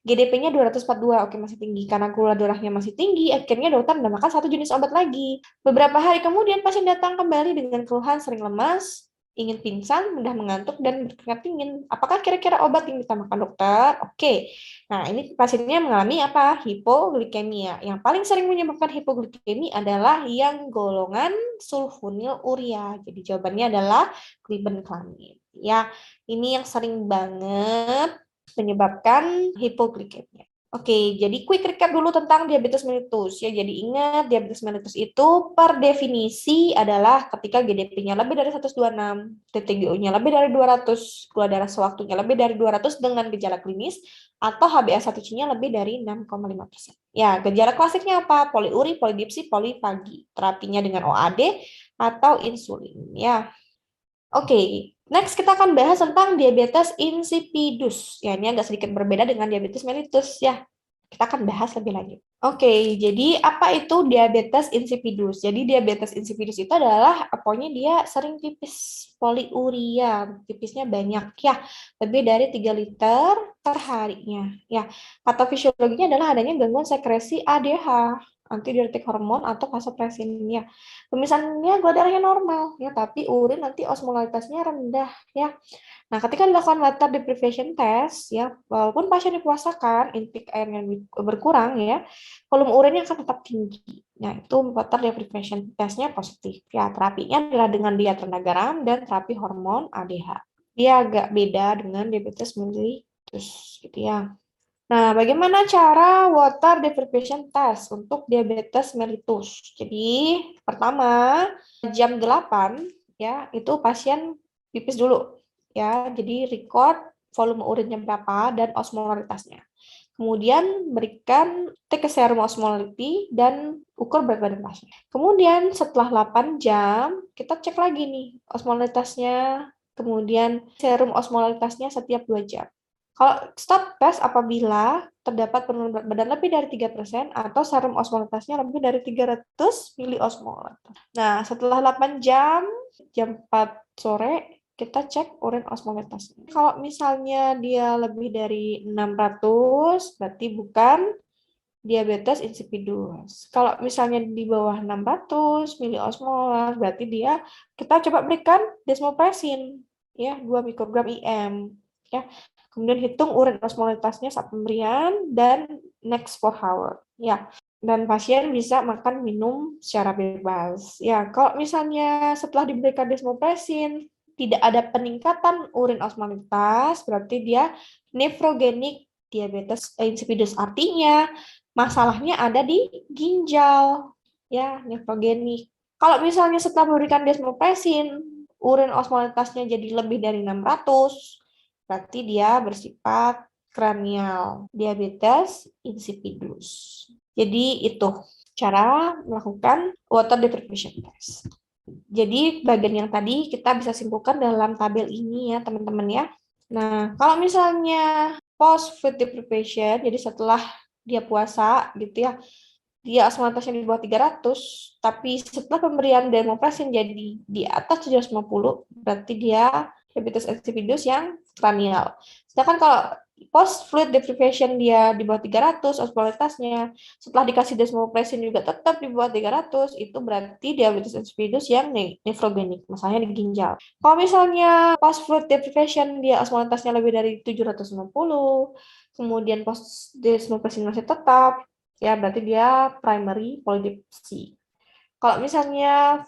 GDP-nya 242, oke, masih tinggi. Karena gula darahnya masih tinggi, akhirnya dokter menambahkan satu jenis obat lagi. Beberapa hari kemudian, pasien datang kembali dengan keluhan sering lemas, ingin pingsan, mudah mengantuk, dan berkeringat dingin. Apakah kira-kira obat yang ditambahkan dokter? Oke. Nah, ini pasiennya mengalami apa? Hipoglikemia. Yang paling sering menyebabkan hipoglikemia adalah yang golongan sulfonylurea. Jadi jawabannya adalah glibenclamid. Ya, ini yang sering banget menyebabkan hipoglikemia. Oke, jadi quick recap dulu tentang diabetes mellitus ya. Jadi ingat, diabetes mellitus itu per definisi adalah ketika GDP-nya lebih dari 126, TTGO-nya lebih dari 200, gula darah sewaktunya lebih dari 200 dengan gejala klinis, atau HbA1c-nya lebih dari 6,5%. Ya, gejala klasiknya apa? Poliuri, polidipsi, polifagi. Terapinya dengan OAD atau insulin ya. Oke, next kita akan bahas tentang diabetes insipidus. Ya, ini agak sedikit berbeda dengan diabetes mellitus ya. Kita akan bahas lebih lanjut. Oke, jadi apa itu diabetes insipidus? Jadi diabetes insipidus itu adalah pokoknya dia sering pipis, poliuria, pipisnya banyak ya, lebih dari 3 liter per harinya. Ya, patofisiologinya adalah adanya gangguan sekresi ADH, antidiuretik hormon atau vasopresin ya. Pemisahannya gula darahnya normal ya, tapi urin nanti osmolaritasnya rendah ya. Nah, ketika dilakukan water deprivation test ya, walaupun pasien dipuasakan, intake airnya berkurang ya, volume urinnya akan tetap tinggi. Nah, itu water deprivation testnya positif. Ya, terapinya adalah dengan diet rendah garam dan terapi hormon ADH. Dia agak beda dengan diabetes mellitus gitu ya. Nah, bagaimana cara water deprivation test untuk diabetes mellitus? Jadi, pertama, jam 8 ya, itu pasien pipis dulu ya. Jadi record volume urinnya berapa dan osmolaritasnya. Kemudian berikan take serum osmolarity dan ukur berat badan pasien. Kemudian setelah 8 jam, kita cek lagi nih osmolaritasnya, kemudian serum osmolaritasnya setiap 2 jam. Kalau stop test apabila terdapat penurunan berat badan lebih dari 3% atau serum osmolaritasnya lebih dari 300 miliosmolar. Nah, setelah 8 jam, jam 4 sore, kita cek urin osmolaritasnya. Kalau misalnya dia lebih dari 600, berarti bukan diabetes insipidus. Kalau misalnya di bawah 600 miliosmolar, berarti kita coba berikan desmopresin ya, 2 mikrogram IM ya. Kemudian hitung urin osmolaritasnya saat pemberian dan next 4 hour ya. Dan pasien bisa makan minum secara bebas. Ya, kalau misalnya setelah diberikan desmopresin tidak ada peningkatan urin osmolaritas, berarti dia nefrogenik diabetes insipidus. Artinya masalahnya ada di ginjal, ya, nefrogenik. Kalau misalnya setelah memberikan desmopresin, urin osmolaritasnya jadi lebih dari 600, berarti dia bersifat kranial, diabetes insipidus. Jadi itu cara melakukan water deprivation test. Jadi bagian yang tadi kita bisa simpulkan dalam tabel ini ya teman-teman ya. Nah, kalau misalnya post food deprivation, jadi setelah dia puasa gitu ya, dia osmolaritasnya di bawah 300, tapi setelah pemberian desmopresin jadi di atas 750, berarti dia diabetes insipidus yang kranial. Sedangkan kalau post fluid deprivation dia di bawah 300 osmolaritasnya, setelah dikasih desmopresin juga tetap di bawah 300, itu berarti diabetes insipidus yang nefrogenik, masalahnya di ginjal. Kalau misalnya post fluid deprivation dia osmolaritasnya lebih dari 750, kemudian post desmopresin masih tetap, ya berarti dia primary polydipsia. Kalau misalnya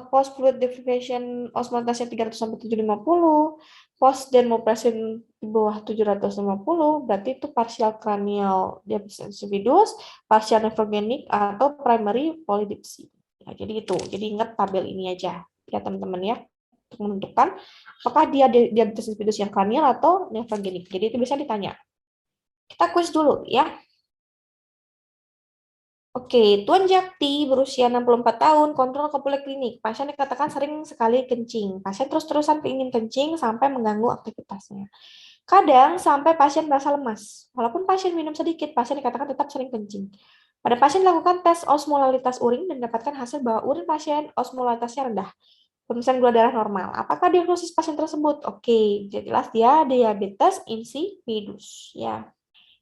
post fluid deprivation osmolaritasnya 300 sampai 750, post desmopresin di bawah 750, berarti itu partial cranial diabetes insipidus, partial nefrogenik atau primary polydipsia. Ya, jadi itu. Jadi ingat tabel ini aja ya teman-teman ya, untuk menentukan apakah dia diabetes insipidus yang cranial atau nefrogenik. Jadi itu bisa ditanya. Kita kuis dulu ya. Oke, Tuan Jakti berusia 64 tahun, kontrol ke poliklinik. Pasien dikatakan sering sekali kencing. Pasien terus-terusan ingin kencing sampai mengganggu aktivitasnya. Kadang sampai pasien merasa lemas. Walaupun pasien minum sedikit, pasien dikatakan tetap sering kencing. Pada pasien dilakukan tes osmolalitas urin dan dapatkan hasil bahwa urin pasien osmolalitasnya rendah. Pemeriksaan gula darah normal. Apakah diagnosis pasien tersebut? Oke, jelas dia diabetes insipidus. Ya.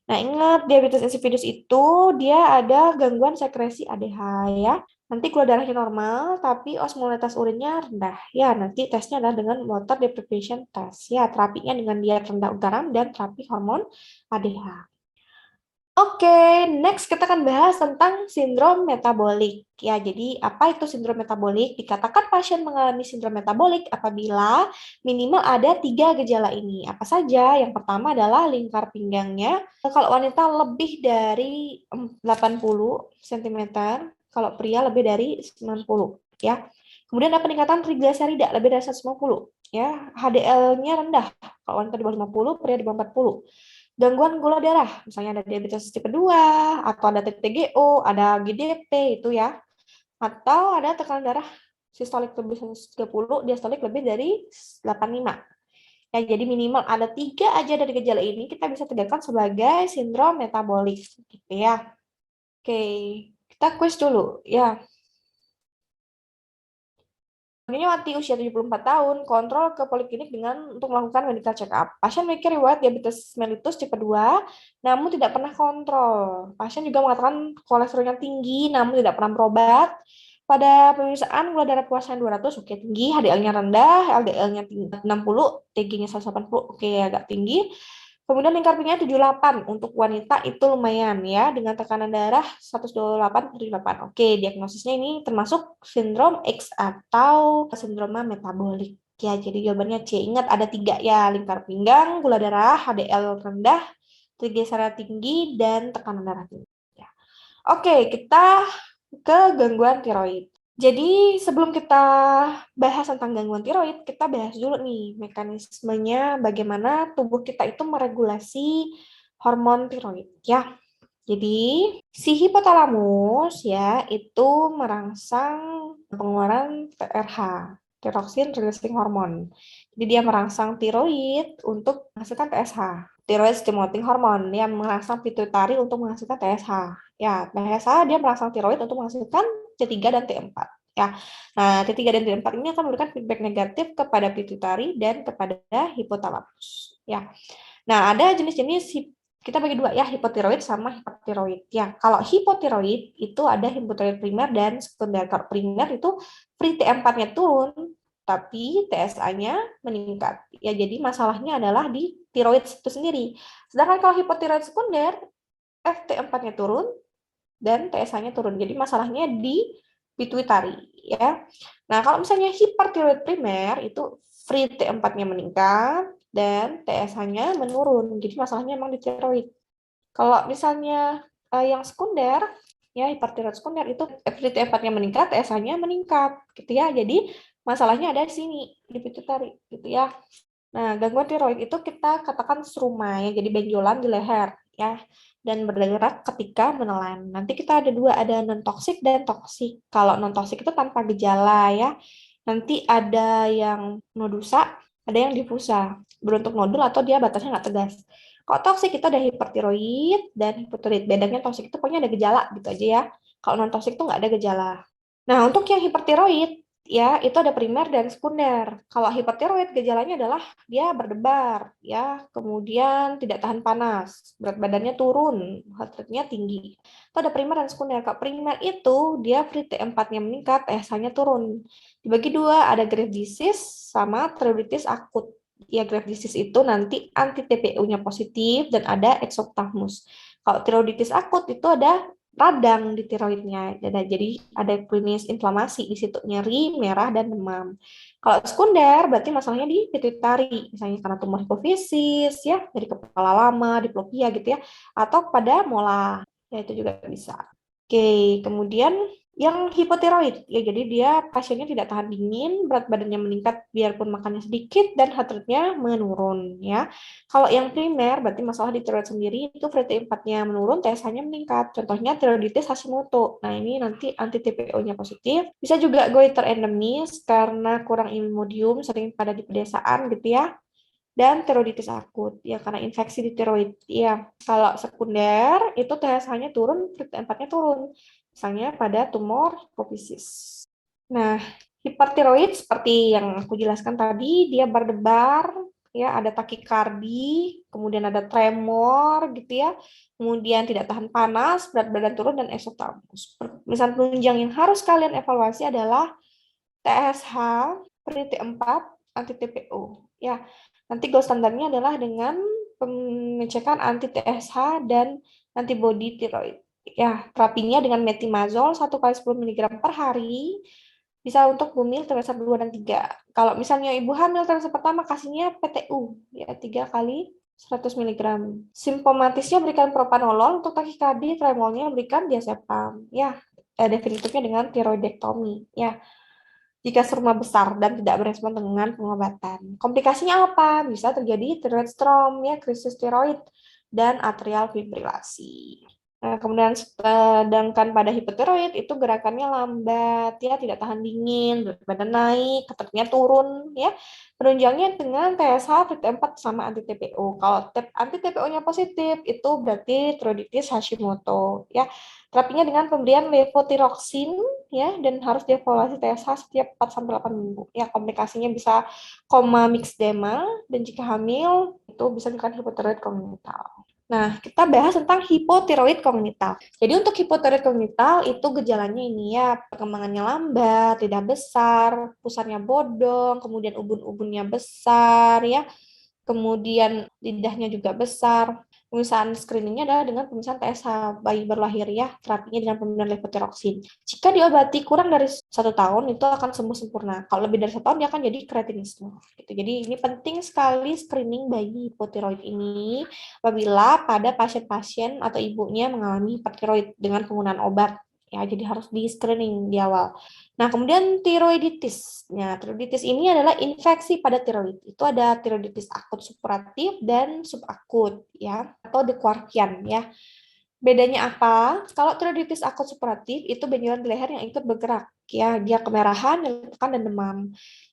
Nah, ingat diabetes insipidus itu dia ada gangguan sekresi ADH ya. Nanti gula darahnya normal, tapi osmolalitas urinnya rendah. Ya, nanti tesnya adalah dengan water deprivation test. Ya, terapinya dengan diet rendah garam dan terapi hormon ADH. Oke, next kita akan bahas tentang sindrom metabolik. Ya, jadi apa itu sindrom metabolik? Dikatakan pasien mengalami sindrom metabolik apabila minimal ada 3 gejala ini. Apa saja? Yang pertama adalah lingkar pinggangnya. Kalau wanita lebih dari 80 cm, kalau pria lebih dari 90, ya. Kemudian ada peningkatan trigliserida lebih dari 150, ya. HDL-nya rendah. Kalau wanita di bawah 50, pria di bawah 40. Gangguan gula darah, misalnya ada diabetes tipe 2, atau ada TTGO, ada GDP itu ya, atau ada tekanan darah sistolik lebih 130, diastolik lebih dari 85. Ya, jadi minimal ada 3 aja dari gejala ini kita bisa tegakkan sebagai sindrom metabolik, gitu ya. Oke, kita kuis dulu ya. Ini mati usia 74 tahun, kontrol ke poliklinik dengan untuk melakukan medical check up. Pasien memiliki riwayat diabetes mellitus tipe 2, namun tidak pernah kontrol. Pasien juga mengatakan kolesterolnya tinggi, namun tidak pernah berobat. Pada pemeriksaan gula darah puasanya 200, oke tinggi, HDL-nya rendah, LDL-nya 60, TG-nya 180, oke agak tinggi. Kemudian lingkar pinggangnya 78 untuk wanita itu lumayan ya, dengan tekanan darah 128/78. Oke, diagnosisnya ini termasuk sindrom X atau sindroma metabolik. Ya, jadi jawabannya C. Ingat ada 3 ya, lingkar pinggang, gula darah, HDL rendah, trigliserida tinggi, dan tekanan darah tinggi. Ya. Oke, kita ke gangguan tiroid. Jadi sebelum kita bahas tentang gangguan tiroid, kita bahas dulu nih mekanismenya bagaimana tubuh kita itu meregulasi hormon tiroid ya. Jadi si hipotalamus ya itu merangsang pengeluaran TRH, thyroxine releasing hormone. Jadi dia merangsang tiroid untuk menghasilkan TSH, thyroid stimulating hormone, yang merangsang pituitari untuk menghasilkan TSH. Ya, TSH dia merangsang tiroid untuk menghasilkan T3 dan T4. Ya. Nah, T3 dan T4 ini akan memberikan feedback negatif kepada pituitari dan kepada hipotalamus. Ya. Nah, ada jenis-jenis kita bagi 2 ya, hipotiroid sama hipertiroid. Ya, kalau hipotiroid itu ada hipotiroid primer dan sekunder. Kalau primer itu free T4-nya turun, tapi TSA-nya meningkat. Ya, jadi masalahnya adalah di tiroid itu sendiri. Sedangkan kalau hipotiroid sekunder, FT4-nya turun dan TSA-nya turun. Jadi masalahnya di pituitari ya. Nah, kalau misalnya hipertiroid primer itu free T4-nya meningkat dan TSH-nya menurun. Jadi masalahnya memang di tiroid. Kalau misalnya yang sekunder ya hipertiroid sekunder itu free T4-nya meningkat, TSH-nya meningkat gitu ya. Jadi masalahnya ada di sini di pituitari gitu ya. Nah, gangguan tiroid itu kita katakan seruma ya, jadi benjolan di leher ya, dan bergerak ketika menelan. Nanti kita ada 2, ada non-toksik dan toksik. Kalau non-toksik itu tanpa gejala ya. Nanti ada yang nodusa, ada yang difusa, berbentuk nodul atau dia batasnya nggak tegas. Kalau toksik itu ada hipertiroid dan hipotiroid. Bedanya toksik itu pokoknya ada gejala gitu aja ya. Kalau non-toksik itu nggak ada gejala. Nah, untuk yang hipertiroid, ya itu ada primer dan sekunder. Kalau hipertiroid gejalanya adalah dia berdebar, ya, kemudian tidak tahan panas, berat badannya turun, heart rate-nya tinggi. Itu ada primer dan sekunder. Kalau primer itu dia free T4-nya meningkat, TSH-nya turun. Dibagi 2, ada Graves' disease sama tiroiditis akut. Ya, Graves' disease itu nanti anti-TPO-nya positif dan ada exophthalmos. Kalau tiroiditis akut itu ada radang di tiroidnya. Jadi ada klinis inflamasi di situ, nyeri, merah, dan demam. Kalau sekunder berarti masalahnya di pituitari, misalnya karena tumor hipofisis, ya, dari kepala lama, diplopia gitu ya, atau pada mola, ya itu juga bisa. Oke, kemudian yang hipotiroid, ya jadi dia pasiennya tidak tahan dingin, berat badannya meningkat biarpun makannya sedikit, dan heart rate-nya menurun. Ya. Kalau yang primer, berarti masalah di tiroid sendiri, itu free T4-nya menurun, TSH-nya meningkat. Contohnya tiroiditis Hashimoto. Nah, ini nanti anti-TPO-nya positif. Bisa juga goiter endemis, karena kurang imodium, sering pada di pedesaan gitu ya. dan tiroiditis akut ya karena infeksi di tiroid. Ya, kalau sekunder itu TSH-nya turun, FT4-nya turun. Misalnya pada tumor hipofisis. Nah, hipertiroid seperti yang aku jelaskan tadi, dia berdebar, ya ada takikardi, kemudian ada tremor gitu ya, kemudian tidak tahan panas, berat badan turun dan eksotalmus. Misal penunjang yang harus kalian evaluasi adalah TSH, T4, anti-TPO. Ya, nanti gold standarnya adalah dengan pengecekan anti-TSH dan antibody tiroid. Ya, terapinya dengan metimazol 1 kali 10 mg per hari, bisa untuk bumil trimester 2 dan 3. Kalau misalnya ibu hamil trimester pertama, kasihnya PTU, ya 3 kali 100 mg. Simptomatisnya berikan propanolol, untuk takikardi, tremolnya berikan diazepam. Ya, definitifnya dengan tiroidektomi. Ya, jika seruma besar dan tidak berespon dengan pengobatan. Komplikasinya apa? Bisa terjadi tiroid storm, ya, krisis tiroid, dan atrial fibrilasi. Nah, kemudian sedangkan pada hipotiroid itu gerakannya lambat, ya, tidak tahan dingin, berat badan naik, keteknya turun, ya. Penunjangnya dengan TSH, T4 sama anti-TPO. Kalau anti-TPO-nya positif, itu berarti tiroiditis Hashimoto, ya. Terapinya dengan pemberian levotiroxin, ya, dan harus dievaluasi TSH setiap 4 sampai 8 minggu. Ya, komplikasinya bisa koma mixedema, dan jika hamil itu bisa dikatakan hipotiroid kongenital. Nah, kita bahas tentang hipotiroid kongenital. Jadi untuk hipotiroid kongenital itu gejalanya ini ya, perkembangannya lambat, tidak besar, pusarnya bodong, kemudian ubun-ubunnya besar ya, kemudian lidahnya juga besar. Pemeriksaan screeningnya adalah dengan pemeriksaan TSH bayi baru lahir ya, terapinya dengan pemberian levotiroxin. Jika diobati kurang dari 1 tahun itu akan sembuh sempurna. Kalau lebih dari 1 tahun dia akan jadi kretinisme. Gitu. Jadi ini penting sekali screening bayi hipotiroid ini apabila pada pasien-pasien atau ibunya mengalami hipertiroid dengan penggunaan obat. Ya, jadi harus di screening di awal. Nah, kemudian tiroiditis. Nah, tiroiditis ini adalah infeksi pada tiroid. Itu ada tiroiditis akut supuratif dan subakut ya, atau Dekuarkian ya. Bedanya apa? Kalau tiroiditis akut supuratif itu benjolan di leher yang ikut bergerak ya, dia kemerahan, nyeri tekan dan demam.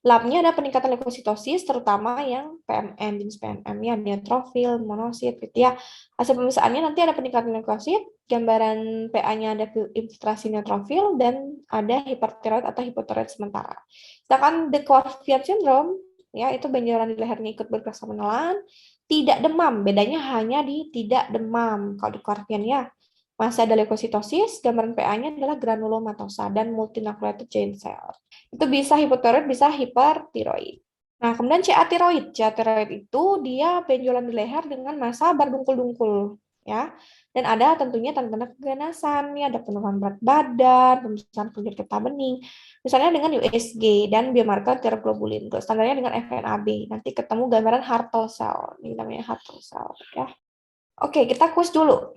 Labnya ada peningkatan leukositosis terutama yang PMN, jenis PMN ya, neutrofil, monosit gitu ya. Hasil pemeriksaannya nanti ada peningkatan leukosit, gambaran PA-nya ada infiltrasi neutrofil dan ada hipertiroid atau hipotiroid sementara. Sedangkan De Quervain syndrome ya, itu benjolan di lehernya ikut bergerak sama menelan, tidak demam, bedanya hanya di tidak demam. Kalau di Quervain ya, masih ada leukositosis, gambaran PA-nya adalah granulomatosa dan multinucleated giant cell. Itu bisa hipotiroid, bisa hipertiroid. Nah, kemudian CA tiroid. CA tiroid itu dia benjolan di leher dengan massa berdungkul-dungkul, ya. Dan ada tentunya tanda-tanda keganasan, ya, ada penurunan berat badan, pemeriksaan kulit getah bening, misalnya dengan USG dan biomarker tiroglobulin. Untuk standarnya dengan FNAB. Nanti ketemu gambaran Hartle cell. Ini namanya Hartle cell, ya. Oke, kita kuis dulu.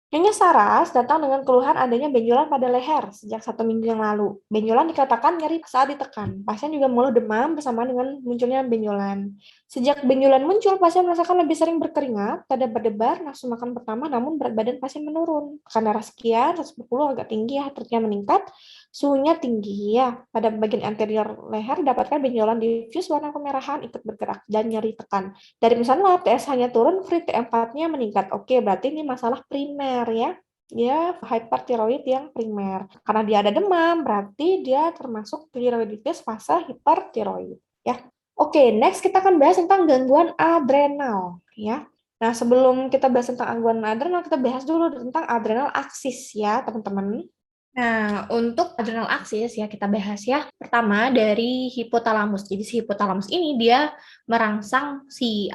Nyonya Saras datang dengan keluhan adanya benjolan pada leher sejak 1 minggu yang lalu. Benjolan dikatakan nyeri saat ditekan. Pasien juga mengeluh demam bersama dengan munculnya benjolan. Sejak benjolan muncul, pasien merasakan lebih sering berkeringat, dada berdebar, nafsu makan pertama, namun berat badan pasien menurun. Tekanan darah sekian, 140 agak tinggi ya, heart-nya meningkat, suhunya tinggi ya. Pada bagian anterior leher dapatkan benjolan diffuse warna kemerahan ikut bergerak dan nyeri tekan. Dari misalnya TSH-nya turun, free T4-nya meningkat. Oke, berarti ini masalah primer ya. Dia hypertiroid yang primer. Karena dia ada demam, berarti dia termasuk tiroiditis fase hipertiroid ya. Oke, next kita akan bahas tentang gangguan adrenal ya. Nah, sebelum kita bahas tentang gangguan adrenal, kita bahas dulu tentang adrenal aksis ya, teman-teman. Nah, untuk adrenal aksis ya kita bahas ya. Pertama dari hipotalamus. Jadi si hipotalamus ini dia merangsang si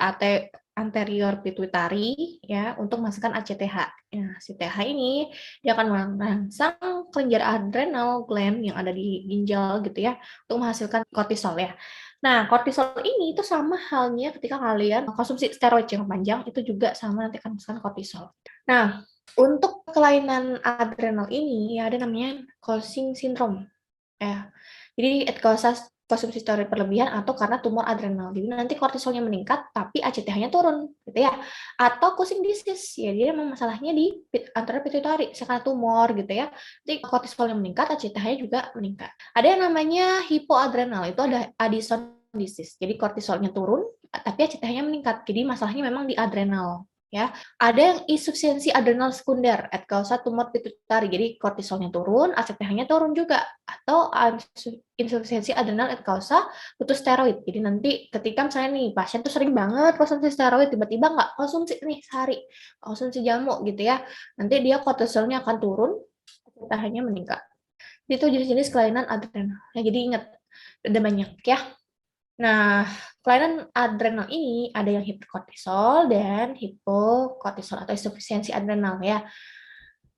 anterior pituitary ya untuk menghasilkan ACTH. Nah, si TH ini dia akan merangsang kelenjar adrenal gland yang ada di ginjal gitu ya untuk menghasilkan kortisol ya. Nah, kortisol ini itu sama halnya ketika kalian konsumsi steroid jangka panjang itu juga sama nanti akan menghasilkan kortisol. Nah, untuk kelainan adrenal ini ya ada namanya Cushing syndrome ya. Jadi konsumsi steroid berlebihan atau karena tumor adrenal. Jadi nanti kortisolnya meningkat tapi ACTH-nya turun gitu ya. Atau Cushing disease ya, dia memang masalahnya di antara pituitari karena tumor gitu ya. Jadi kortisolnya meningkat, ACTH-nya juga meningkat. Ada yang namanya hipoadrenal, itu ada Addison disease. Jadi kortisolnya turun, tapi ACTH-nya meningkat. Jadi masalahnya memang di adrenal. Ya, ada yang insufisiensi adrenal sekunder, at causa tumor pituitari. Jadi kortisolnya turun, ACTH-nya turun juga, atau insufisiensi adrenal at causa putus steroid. Jadi nanti ketika misalnya nih pasien tuh sering banget konsumsi steroid, tiba-tiba nggak konsumsi nih sehari, konsumsi jamu gitu ya, nanti dia kortisolnya akan turun, ACTH-nya meningkat. Itu jenis-jenis kelainan adrenal. Nah, jadi ingat, ada banyak ya. Nah, kelainan adrenal ini ada yang hiperkortisol dan hipokortisol atau insufisiensi adrenal ya.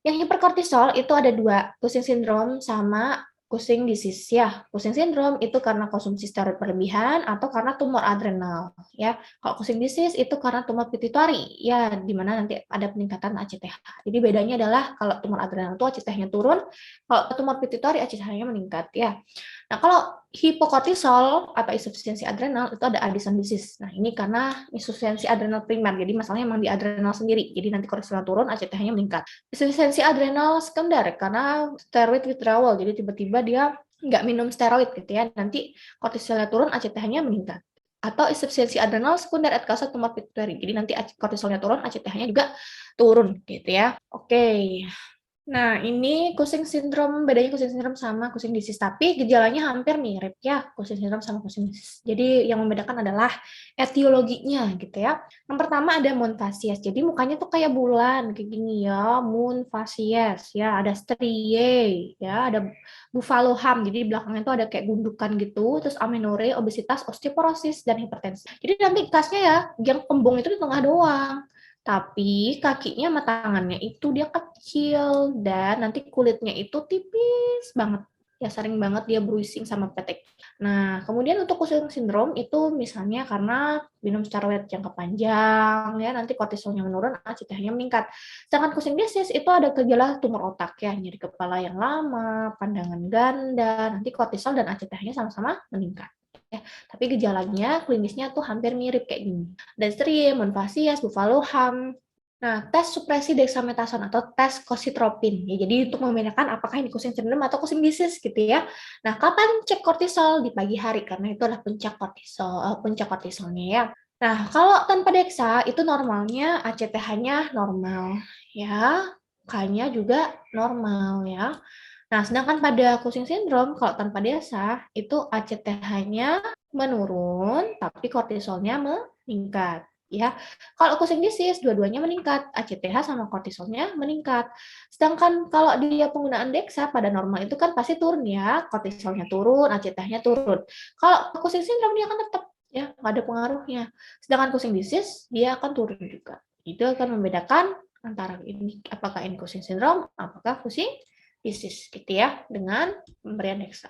Yang hiperkortisol itu ada dua, Cushing syndrome sama Cushing disease ya. Cushing syndrome itu karena konsumsi steroid berlebihan atau karena tumor adrenal ya. Kalau Cushing disease itu karena tumor pituitari ya, di mana nanti ada peningkatan ACTH. Jadi bedanya adalah kalau tumor adrenal itu ACTH-nya turun, kalau tumor pituitari ACTH-nya meningkat ya. Nah, kalau hipokortisol atau insufisiensi adrenal itu ada Addison disease. Nah, ini karena insufisiensi adrenal primer. Jadi masalahnya memang di adrenal sendiri. Jadi nanti kortisolnya turun, ACTH-nya meningkat. Insufisiensi adrenal sekunder karena steroid withdrawal. Jadi tiba-tiba dia nggak minum steroid gitu ya. Nanti kortisolnya turun, ACTH-nya meningkat. Atau insufisiensi adrenal sekunder at causa tumor pituitari. Jadi nanti kortisolnya turun, ACTH-nya juga turun gitu ya. Oke. Nah, ini Cushing syndrome, bedanya Cushing syndrome sama Cushing disease, tapi gejalanya hampir mirip ya, Cushing syndrome sama Cushing disease. Jadi yang membedakan adalah etiologinya gitu ya. Yang pertama ada moon facies, jadi mukanya tuh kayak bulan, kayak gini ya, moon facies ya, ada striae ya, ada buffalo hump, jadi belakangnya tuh ada kayak gundukan gitu, terus amenorrhea, obesitas, osteoporosis, dan hipertensi. Jadi nanti khasnya ya, yang kembung itu di tengah doang. Tapi kakinya sama tangannya itu dia kecil dan nanti kulitnya itu tipis banget. Ya sering banget dia bruising sama petek. Nah, kemudian untuk Cushing syndrome itu misalnya karena minum steroid jangka panjang ya, nanti kortisolnya menurun, ACTH-nya meningkat. Sedangkan Cushing disease itu ada gejala tumor otak ya, nyeri kepala yang lama, pandangan ganda, nanti kortisol dan ACTH-nya sama-sama meningkat. Ya, tapi gejalanya klinisnya tuh hampir mirip kayak gini. Dextria, Monfasias, Buffalo Hump. Nah, tes supresi dexamethasone atau tes kositropin. Ya, jadi untuk membedakan apakah ini Cushing syndrome atau Cushing disease gitu ya. Nah, kapan cek kortisol? Di pagi hari karena itu adalah puncak kortisolnya ya. Nah, kalau tanpa deksa itu normalnya ACTH-nya normal ya. K-nya juga normal ya. Nah, sedangkan pada Cushing syndrome kalau tanpa deksa itu ACTH-nya menurun tapi kortisolnya meningkat ya. Kalau Cushing disease dua-duanya meningkat, ACTH sama kortisolnya meningkat. Sedangkan kalau dia penggunaan deksa pada normal itu kan pasti turun ya, kortisolnya turun, ACTH-nya turun. Kalau Cushing syndrome dia akan tetap ya, nggak ada pengaruhnya. Sedangkan Cushing disease dia akan turun juga. Itu akan membedakan antara ini apakah ini Cushing syndrome, apakah Cushing disease gitu ya, dengan pemberian deksa.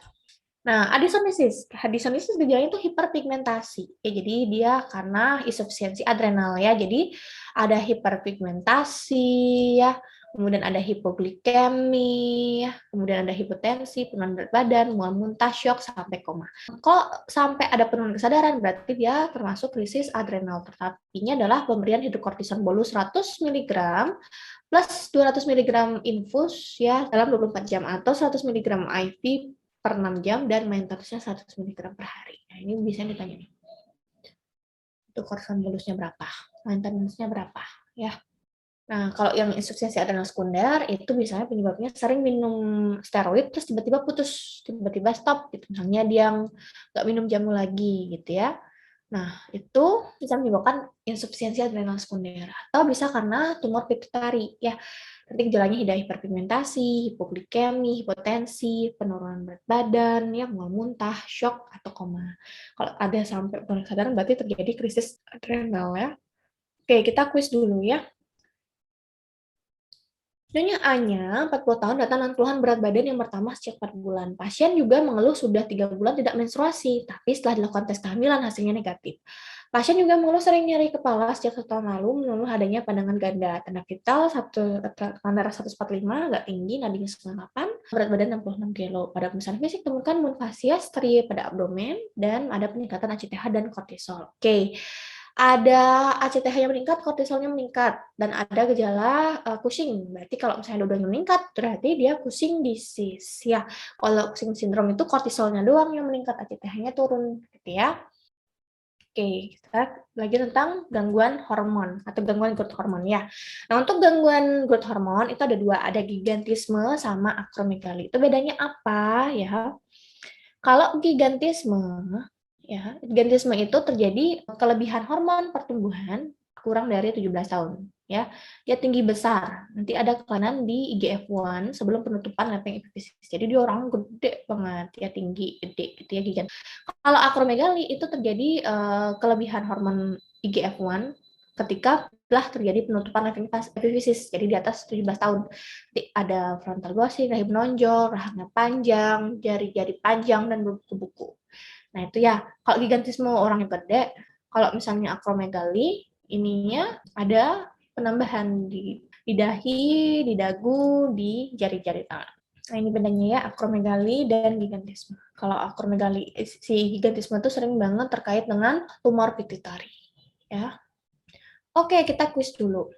Nah, Addisonisis gejalanya itu hiperpigmentasi. Ya, jadi dia karena insufisiensi adrenal ya. Jadi ada hiperpigmentasi ya, kemudian ada hipoglikemi, ya, kemudian ada hipotensi, penurunan berat badan, mual muntah, syok sampai koma. Kalau sampai ada penurunan kesadaran berarti dia termasuk krisis adrenal. Terapinya adalah pemberian hidrokortison bolus 100 mg plus 200 mg infus ya dalam 24 jam atau 100 mg IV per 6 jam dan maintenance-nya 100 mg per hari. Nah, ini bisa ditanya nih. Itu kortison bolusnya berapa? Maintenance-nya berapa? Ya. Nah, kalau yang insufisiensi adrenal sekunder itu biasanya penyebabnya sering minum steroid terus tiba-tiba putus, tiba-tiba stop gitu. Misalnya dia nggak minum jamu lagi gitu ya. Nah, itu bisa menyebabkan insufisiensi adrenal sekunder atau bisa karena tumor pituitari ya. Nanti gejalanya ada hiperpigmentasi, hipoglikemi, hipotensi, penurunan berat badan, ya, mual muntah, shock atau koma. Kalau ada sampai penurunan kesadaran berarti terjadi krisis adrenal ya. Oke, kita kuis dulu ya. Nyonya A-nya 40 tahun datang dengan keluhan berat badan yang pertama sejak 4 bulan. Pasien juga mengeluh sudah 3 bulan tidak menstruasi, tapi setelah dilakukan tes kehamilan hasilnya negatif. Pasien juga mengeluh sering nyeri kepala sejak 1 tahun lalu, mengeluh adanya pandangan ganda. Tanda vital tekanan darah 145, agak tinggi, nadinya 98, berat badan 66 kg. Pada pemeriksaan fisik temukan moonfasias, stria pada abdomen, dan ada peningkatan ACTH dan kortisol. Oke. Ada ACTH-nya meningkat, kortisolnya meningkat, dan ada gejala Cushing. Berarti kalau misalnya dua-duanya meningkat, berarti dia Cushing disease. Ya, kalau Cushing syndrome itu kortisolnya doang yang meningkat, ACTH-nya turun, gitu ya. Oke, kita belajar tentang gangguan hormon atau gangguan growth hormon ya. Nah, untuk gangguan growth hormon itu ada dua, ada gigantisme sama akromegali. Itu bedanya apa ya? Kalau gigantisme itu terjadi kelebihan hormon pertumbuhan kurang dari 17 tahun ya. Dia tinggi besar. Nanti ada kelainan di IGF-1 sebelum penutupan lempeng epifisis. Jadi dia orang gede banget, ya tinggi, gede gitu ya gigant. Kalau akromegali itu terjadi kelebihan hormon IGF-1 ketika telah terjadi penutupan lempeng epifisis, jadi di atas 17 tahun. Jadi ada frontal ghosting, rahim menonjol, rahangnya panjang, jari-jari panjang, dan berbuku-buku. Nah itu ya, kalau gigantisme orang yang gede, kalau misalnya akromegali, ininya ada penambahan di dahi, di dagu, di jari-jari tangan. Nah, ini bedanya ya, akromegali dan gigantisme. Kalau akromegali, si gigantisme itu sering banget terkait dengan tumor pituitari. Ya. Oke, kita kuis dulu.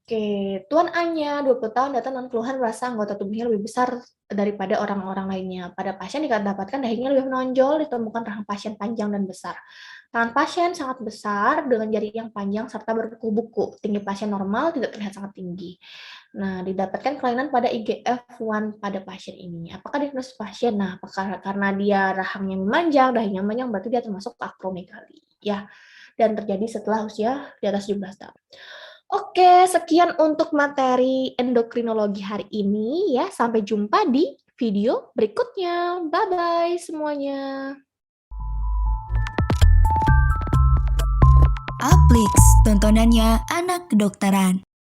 Oke, Tuan Anya, 20 tahun, datang dengan keluhan merasa anggota tubuhnya lebih besar daripada orang-orang lainnya. Pada pasien dikatakan dahinya lebih menonjol, ditemukan rahang pasien panjang dan besar. Tangan pasien sangat besar dengan jari yang panjang serta berbuku-buku. Tinggi pasien normal, tidak terlihat sangat tinggi. Nah, didapatkan kelainan pada IGF-1 pada pasien ini. Apakah diagnosis pasien? Nah, apakah karena dia rahangnya memanjang, dahinya memanjang, berarti dia termasuk akromegali. Ya, dan terjadi setelah usia di atas 17 tahun. Oke, sekian untuk materi endokrinologi hari ini ya. Sampai jumpa di video berikutnya. Bye-bye semuanya. Aplix, tontonannya anak kedokteran.